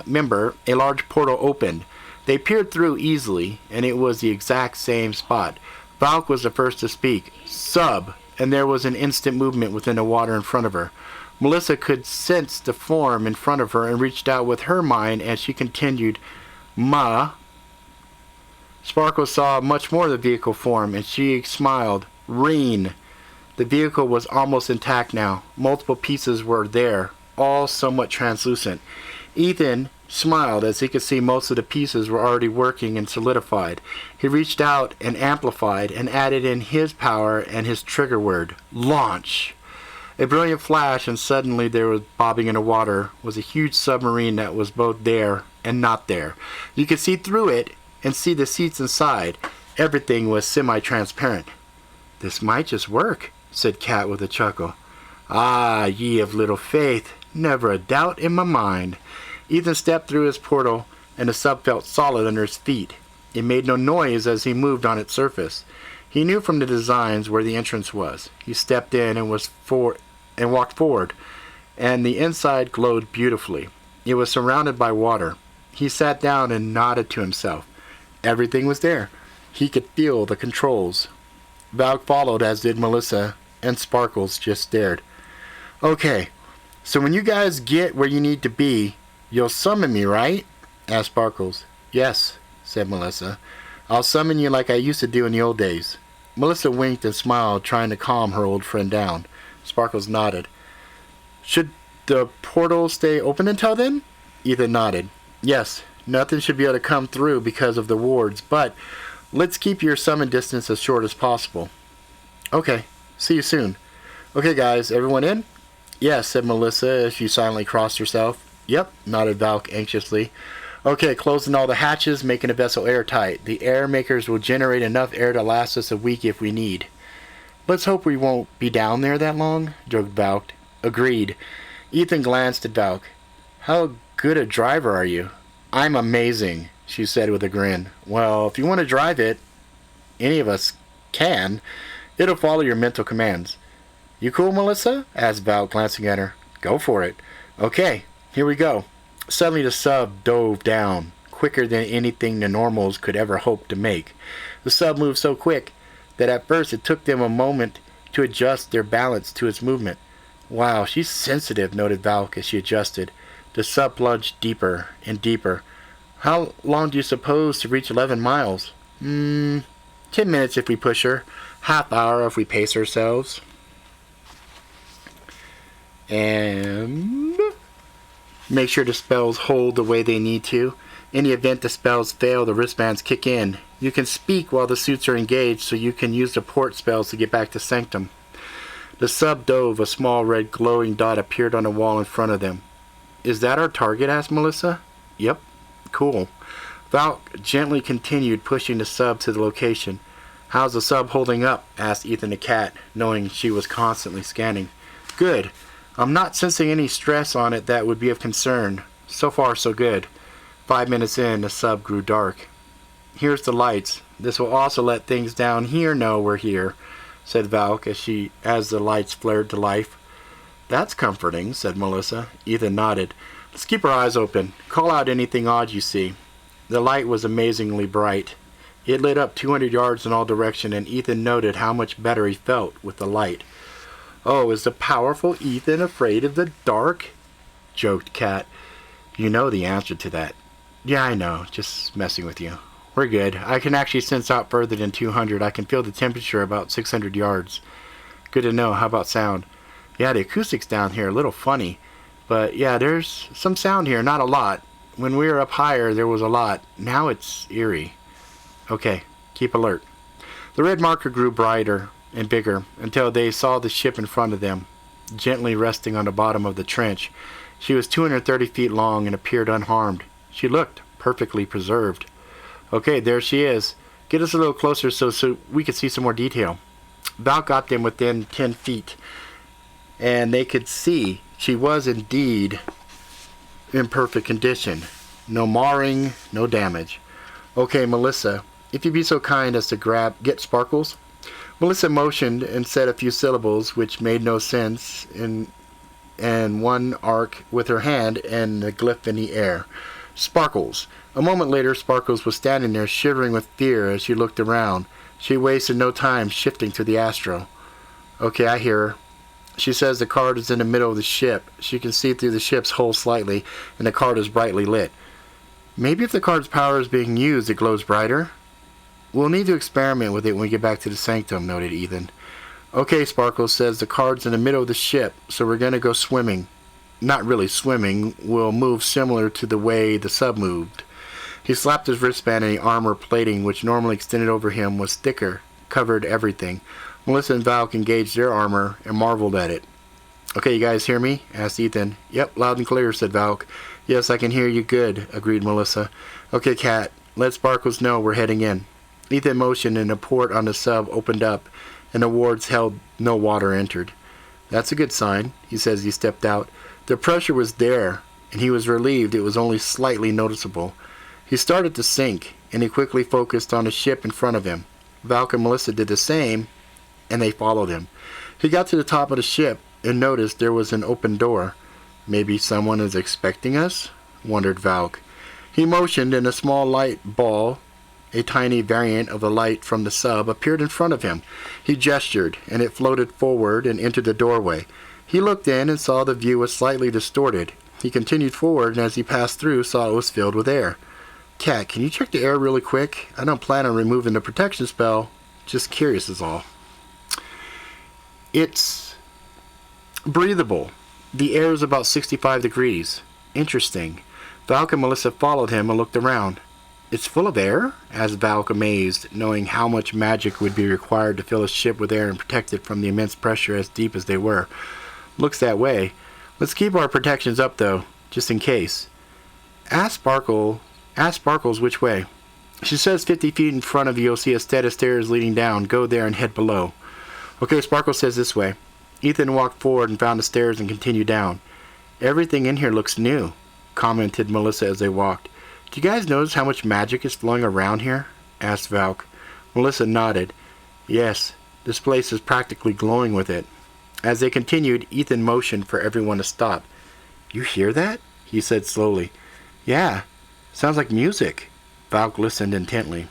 member, a large portal opened. They peered through easily, and it was the exact same spot. Valk was the first to speak. Sub, and there was an instant movement within the water in front of her. Melissa could sense the form in front of her and reached out with her mind as she continued, Ma. Sparkle saw much more of the vehicle form, and she smiled. Reen. The vehicle was almost intact now. Multiple pieces were there, all somewhat translucent. Ethan smiled as he could see most of the pieces were already working and solidified. He reached out and amplified and added in his power and his trigger word, launch. A brilliant flash, and suddenly there was bobbing in the water was a huge submarine that was both there and not there. You could see through it and see the seats inside. Everything was semi-transparent. This might just work, said Kat with a chuckle. Ah, ye of little faith, never a doubt in my mind. Ethan stepped through his portal, and the sub felt solid under his feet. It made no noise as he moved on its surface. He knew from the designs where the entrance was. He stepped in and walked forward, and the inside glowed beautifully. It was surrounded by water. He sat down and nodded to himself. Everything was there. He could feel the controls. Valk followed, as did Melissa, and Sparkles just stared. Okay, so when you guys get where you need to be, you'll summon me, right? Asked Sparkles. Yes, said Melissa. I'll summon you like I used to do in the old days. Melissa winked and smiled, trying to calm her old friend down. Sparkles nodded. Should the portal stay open until then? Ethan nodded. Yes, nothing should be able to come through because of the wards, but let's keep your summon distance as short as possible. Okay, see you soon. Okay, guys, everyone in? Yes, said Melissa as she silently crossed herself. Yep, nodded Valk anxiously. Okay, closing all the hatches, making the vessel airtight. The air makers will generate enough air to last us a week if we need. Let's hope we won't be down there that long, joked Valk. Agreed. Ethan glanced at Valk. How good a driver are you? I'm amazing, she said with a grin. Well, if you want to drive it, any of us can. It'll follow your mental commands. You cool, Melissa? Asked Valk, glancing at her. Go for it. Okay, here we go. Suddenly the sub dove down, quicker than anything the normals could ever hope to make. The sub moved so quick that at first it took them a moment to adjust their balance to its movement. Wow, she's sensitive, noted Valk as she adjusted. The sub plunged deeper and deeper. How long do you suppose to reach 11 miles? 10 minutes if we push her. Half hour if we pace ourselves. And make sure the spells hold the way they need to. In the event the spells fail, the wristbands kick in. You can speak while the suits are engaged, so you can use the port spells to get back to Sanctum. The sub dove. A small red glowing dot appeared on the wall in front of them. Is that our target? Asked Melissa. Yep. Cool. Valk gently continued pushing the sub to the location. How's the sub holding up? Asked Ethan the cat, knowing she was constantly scanning. Good. I'm not sensing any stress on it that would be of concern. So far, so good. 5 minutes in, the sub grew dark. Here's the lights. This will also let things down here know we're here, said Valk as the lights flared to life. That's comforting, said Melissa. Ethan nodded. Let's keep our eyes open. Call out anything odd you see. The light was amazingly bright. It lit up 200 yards in all directions, and Ethan noted how much better he felt with the light. Oh, is the powerful Ethan afraid of the dark? Joked Kat. You know the answer to that. Yeah, I know. Just messing with you. We're good. I can actually sense out further than 200. I can feel the temperature about 600 yards. Good to know. How about sound? Yeah, the acoustics down here are a little funny. But yeah, there's some sound here. Not a lot. When we were up higher, there was a lot. Now it's eerie. Okay, keep alert. The red marker grew brighter and bigger until they saw the ship in front of them, gently resting on the bottom of the trench. She was 230 feet long and appeared unharmed. She looked perfectly preserved. Okay, there she is. Get us a little closer so we could see some more detail. Val got them within 10 feet, and they could see she was indeed in perfect condition. No marring, no damage. Okay, Melissa, if you'd be so kind as to get Sparkles. Melissa motioned and said a few syllables which made no sense in one arc with her hand and a glyph in the air. Sparkles. A moment later, Sparkles was standing there shivering with fear as she looked around. She wasted no time shifting to the Astro. Okay, I hear her. She says the card is in the middle of the ship. She can see through the ship's hull slightly, and the card is brightly lit. Maybe if the card's power is being used, it glows brighter? We'll need to experiment with it when we get back to the sanctum, noted Ethan. Okay, Sparkles says the card's in the middle of the ship, so we're going to go swimming. Not really swimming. We'll move similar to the way the sub moved. He slapped his wristband, and the armor plating, which normally extended over him, was thicker, covered everything. Melissa and Valk engaged their armor and marveled at it. Okay, you guys hear me? Asked Ethan. Yep, loud and clear, said Valk. Yes, I can hear you good, agreed Melissa. Okay, Kat, let Sparkles know we're heading in. Ethan motioned and a port on the sub opened up, and the wards held no water entered. That's a good sign, he says as he stepped out. The pressure was there, and he was relieved it was only slightly noticeable. He started to sink, and he quickly focused on the ship in front of him. Valk and Melissa did the same, and they followed him. He got to the top of the ship and noticed there was an open door. Maybe someone is expecting us? Wondered Valk. He motioned, and a small light ball, a tiny variant of the light from the sub, appeared in front of him. He gestured, and it floated forward and entered the doorway. He looked in and saw the view was slightly distorted. He continued forward, and as he passed through, saw it was filled with air. Kat, can you check the air really quick? I don't plan on removing the protection spell. Just curious is all. It's breathable. The air is about 65 degrees. Interesting. Valk and Melissa followed him and looked around. It's full of air? Asked Valk, amazed, knowing how much magic would be required to fill a ship with air and protect it from the immense pressure as deep as they were. Looks that way. Let's keep our protections up, though, just in case. Ask Sparkles which way. She says 50 feet in front of you you'll see a set of stairs leading down. Go there and head below. Okay, Sparkles says this way. Ethan walked forward and found the stairs and continued down. Everything in here looks new, commented Melissa as they walked. Do you guys notice how much magic is flowing around here? Asked Valk. Melissa nodded. Yes, this place is practically glowing with it. As they continued, Ethan motioned for everyone to stop. You hear that? He said slowly. Yeah, sounds like music. Valk listened intently.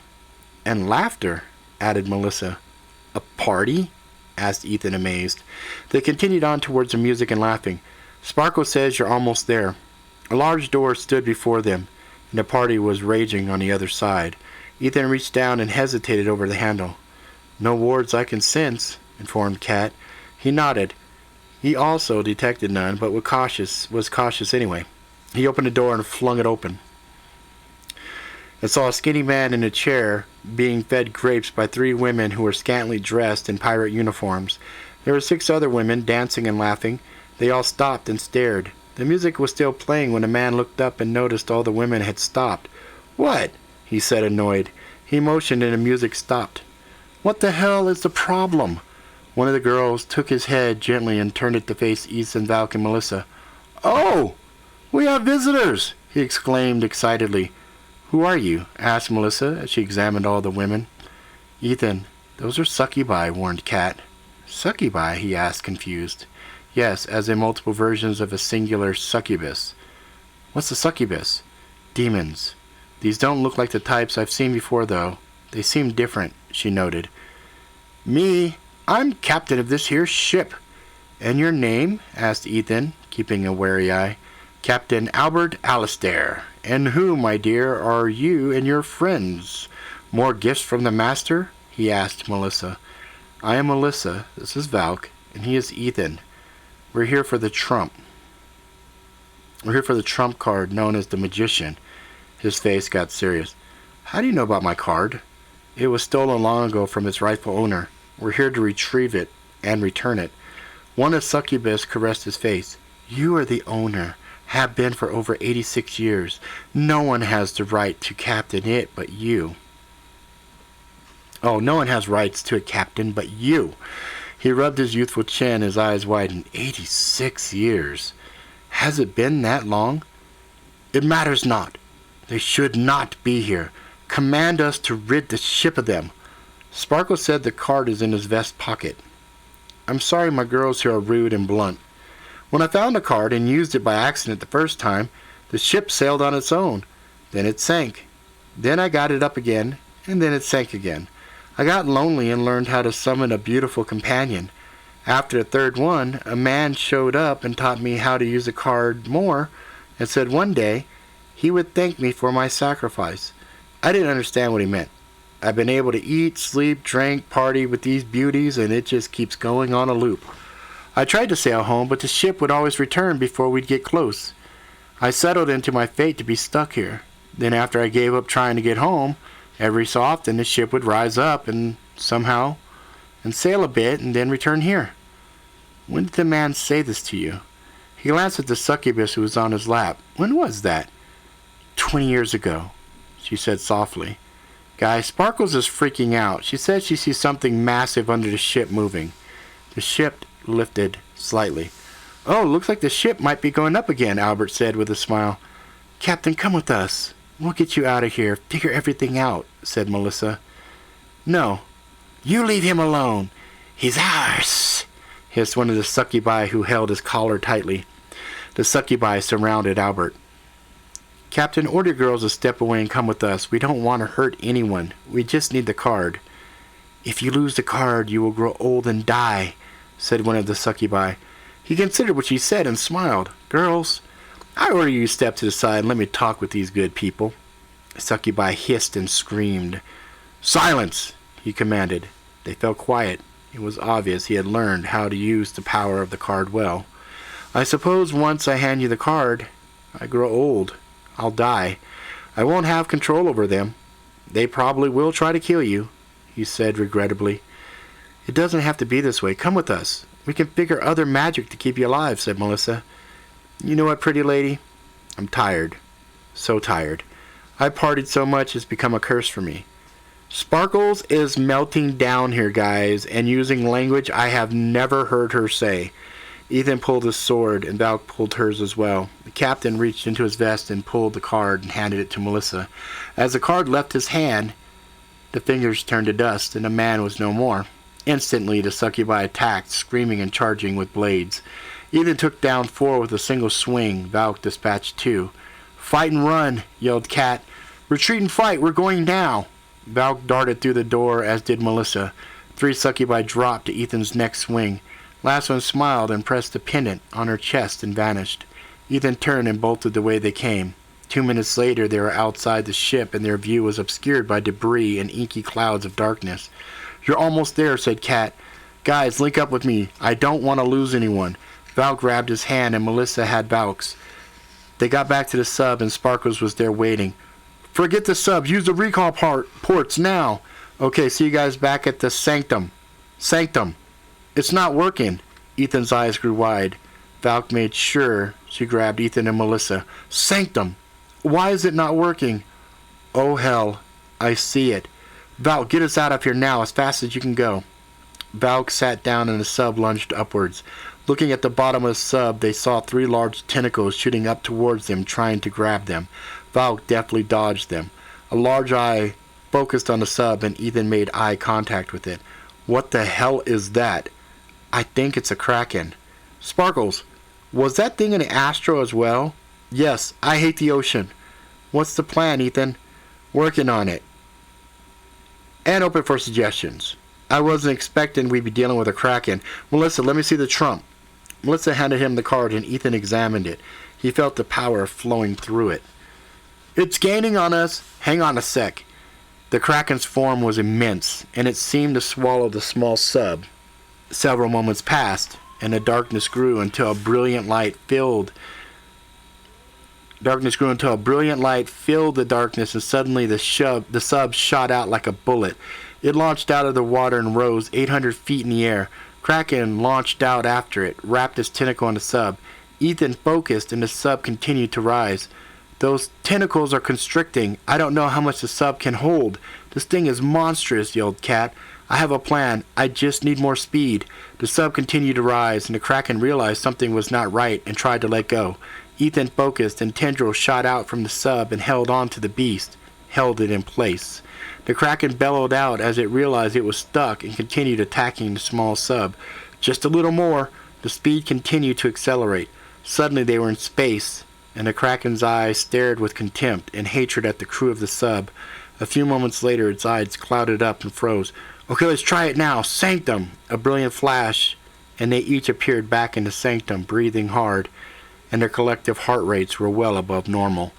And laughter, added Melissa. A party? Asked Ethan, amazed. They continued on towards the music and laughing. Sparkle says you're almost there. A large door stood before them, and the party was raging on the other side. Ethan reached down and hesitated over the handle. No wards I can sense, informed Kat. He nodded. He also detected none, but was cautious anyway. He opened the door and flung it open, and saw a skinny man in a chair being fed grapes by 3 women who were scantily dressed in pirate uniforms. There were 6 other women dancing and laughing. They all stopped and stared. The music was still playing when the man looked up and noticed all the women had stopped. What? He said, annoyed. He motioned and the music stopped. What the hell is the problem? One of the girls took his head gently and turned it to face Ethan, Valk, and Melissa. Oh! We have visitors! He exclaimed excitedly. Who are you? Asked Melissa as she examined all the women. Ethan, those are succubi, warned Kat. Succubi? He asked, confused. Yes, as in multiple versions of a singular succubus. What's a succubus? Demons. These don't look like the types I've seen before, though. They seem different, she noted. Me? I'm captain of this here ship. And your name? Asked Ethan, keeping a wary eye. Captain Albert Alistair. And who, my dear, are you and your friends? More gifts from the master? He asked Melissa. I am Melissa, this is Valk, and he is Ethan. We're here for the trump. We're here for the trump card known as the Magician. His face got serious. How do you know about my card? It was stolen long ago from its rightful owner. We're here to retrieve it and return it. One of the succubus caressed his face. You are the owner. Have been for over 86 years. No one has the right to captain it but you. Oh, no one has rights to a captain but you. He rubbed his youthful chin, his eyes widened. 86 years. Has it been that long? It matters not. They should not be here. Command us to rid the ship of them. Sparkle said the card is in his vest pocket. I'm sorry my girls here are rude and blunt. When I found the card and used it by accident the first time, the ship sailed on its own. Then it sank. Then I got it up again, and then it sank again. I got lonely and learned how to summon a beautiful companion. After the third one, a man showed up and taught me how to use the card more, and said one day he would thank me for my sacrifice. I didn't understand what he meant. I've been able to eat, sleep, drink, party with these beauties, and it just keeps going on a loop. I tried to sail home, but the ship would always return before we'd get close. I settled into my fate to be stuck here. Then after I gave up trying to get home, every so often the ship would rise up and somehow and sail a bit and then return here. When did the man say this to you? He glanced at the succubus who was on his lap. When was that? 20 years ago, she said softly. Guys, Sparkles is freaking out. She says she sees something massive under the ship moving. The ship lifted slightly. Oh, looks like the ship might be going up again, Albert said with a smile. Captain, come with us. We'll get you out of here. Figure everything out, said Melissa. No. You leave him alone. He's ours, hissed one of the succubi who held his collar tightly. The succubi surrounded Albert. Captain, order girls to step away and come with us. We don't want to hurt anyone. We just need the card. If you lose the card, you will grow old and die, said one of the succubi. He considered what she said and smiled. Girls, I order you to step to the side and let me talk with these good people. The succubi hissed and screamed. Silence, he commanded. They fell quiet. It was obvious he had learned how to use the power of the card well. I suppose once I hand you the card, I grow old. I'll die. I won't have control over them. They probably will try to kill you, he said regrettably. It doesn't have to be this way. Come with us. We can figure other magic to keep you alive, said Melissa. You know what, pretty lady? I'm tired. So tired. I partied so much it's become a curse for me. Sparkles is melting down here, guys, and using language I have never heard her say. Ethan pulled his sword, and Val pulled hers as well. The captain reached into his vest and pulled the card and handed it to Melissa. As the card left his hand, the fingers turned to dust, and the man was no more. Instantly, the succubi attacked, screaming and charging with blades. Ethan took down 4 with a single swing. Val dispatched 2. Fight and run, yelled Kat. Retreat and fight, we're going now. Val darted through the door, as did Melissa. 3 succubi dropped to Ethan's next swing. Last one smiled and pressed a pendant on her chest and vanished. Ethan turned and bolted the way they came. 2 minutes later, they were outside the ship, and their view was obscured by debris and inky clouds of darkness. You're almost there, said Kat. Guys, link up with me. I don't want to lose anyone. Val grabbed his hand, and Melissa had Valk's. They got back to the sub, and Sparkles was there waiting. Forget the sub. Use the recall ports now. Okay, see you guys back at the sanctum. Sanctum. It's not working. Ethan's eyes grew wide. Valk made sure she grabbed Ethan and Melissa. Sanctum! Why is it not working? Oh, hell. I see it. Valk, get us out of here now as fast as you can go. Valk sat down and the sub lunged upwards. Looking at the bottom of the sub, they saw 3 large tentacles shooting up towards them, trying to grab them. Valk deftly dodged them. A large eye focused on the sub, and Ethan made eye contact with it. What the hell is that? I think it's a kraken. Sparkles, was that thing an astro as well? Yes, I hate the ocean. What's the plan, Ethan? Working on it. And open for suggestions. I wasn't expecting we'd be dealing with a kraken. Melissa, let me see the trump. Melissa handed him the card and Ethan examined it. He felt the power flowing through it. It's gaining on us. Hang on a sec. The kraken's form was immense, and it seemed to swallow the small sub. Several moments passed, and the darkness grew until a brilliant light filled Darkness grew until a brilliant light filled the darkness, and suddenly the sub shot out like a bullet. It launched out of the water and rose 800 feet in the air. Kraken launched out after it, wrapped its tentacle on the sub. Ethan focused, and the sub continued to rise. Those tentacles are constricting. I don't know how much the sub can hold. This thing is monstrous, yelled Cat. I have a plan. I just need more speed. The sub continued to rise, and the Kraken realized something was not right and tried to let go. Ethan focused, and tendrils shot out from the sub and held on to the beast, held it in place. The Kraken bellowed out as it realized it was stuck and continued attacking the small sub. Just a little more. The speed continued to accelerate. Suddenly they were in space, and the Kraken's eyes stared with contempt and hatred at the crew of the sub. A few moments later, its eyes clouded up and froze. Okay, let's try it now. Sanctum! A brilliant flash, and they each appeared back in the sanctum, breathing hard, and their collective heart rates were well above normal.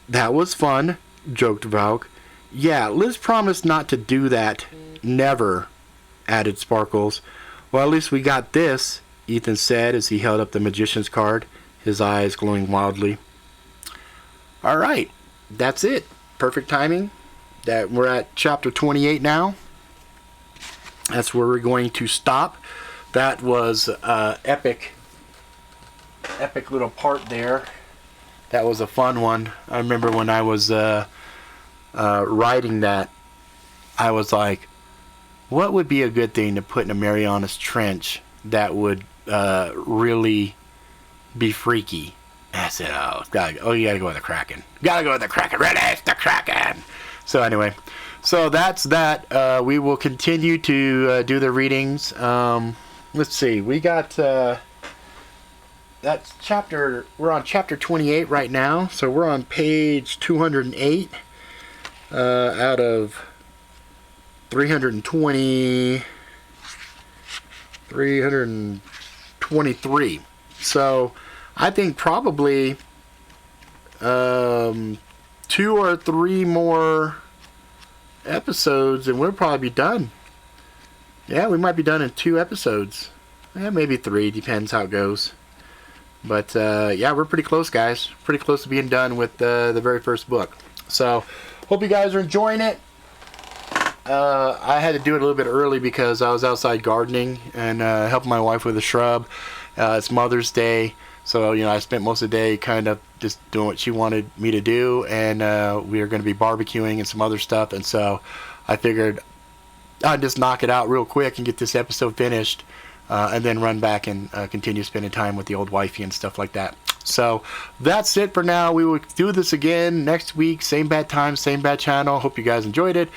That was fun, joked Valk. Yeah, Liz promised not to do that. Never, added Sparkles. Well, at least we got this, Ethan said as he held up the magician's card, his eyes glowing wildly. All right, that's it. Perfect timing. That we're at chapter 28 now. That's where we're going to stop. That was epic little part there. That was a fun one. I remember when I was writing that, I was like, what would be a good thing to put in a Marianas Trench that would really be freaky? And I said, you gotta go with the Kraken. Gotta go with the Kraken. Release the Kraken! So anyway, so that's that. We will continue to do the readings. Let's see. We got that's chapter. We're on chapter 28 right now. So we're on page 208 out of 323. So I think probably 2 or 3 more episodes and we'll probably be done. Yeah, we might be done in 2 episodes. Yeah, maybe 3, depends how it goes. But yeah, we're pretty close, guys. Pretty close to being done with the very first book. So hope you guys are enjoying it. I had to do it a little bit early because I was outside gardening and helping my wife with a shrub. It's Mother's Day, so I spent most of the day kind of just doing what she wanted me to do, and we are going to be barbecuing and some other stuff, and so I figured I'd just knock it out real quick and get this episode finished, and then run back and continue spending time with the old wifey and stuff like that. So that's it for now. We will do this again next week, same bad time, same bad channel. Hope you guys enjoyed it.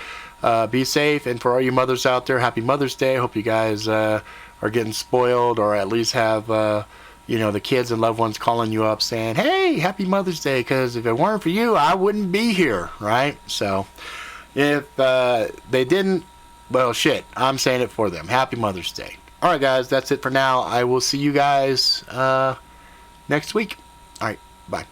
Be safe, and for all you mothers out there, happy Mother's Day. Hope you guys are getting spoiled, or at least have the kids and loved ones calling you up saying, hey, happy Mother's Day, because if it weren't for you, I wouldn't be here, right? So if they didn't, well, shit, I'm saying it for them. Happy Mother's Day. All right, guys, that's it for now. I will see you guys next week. All right, bye.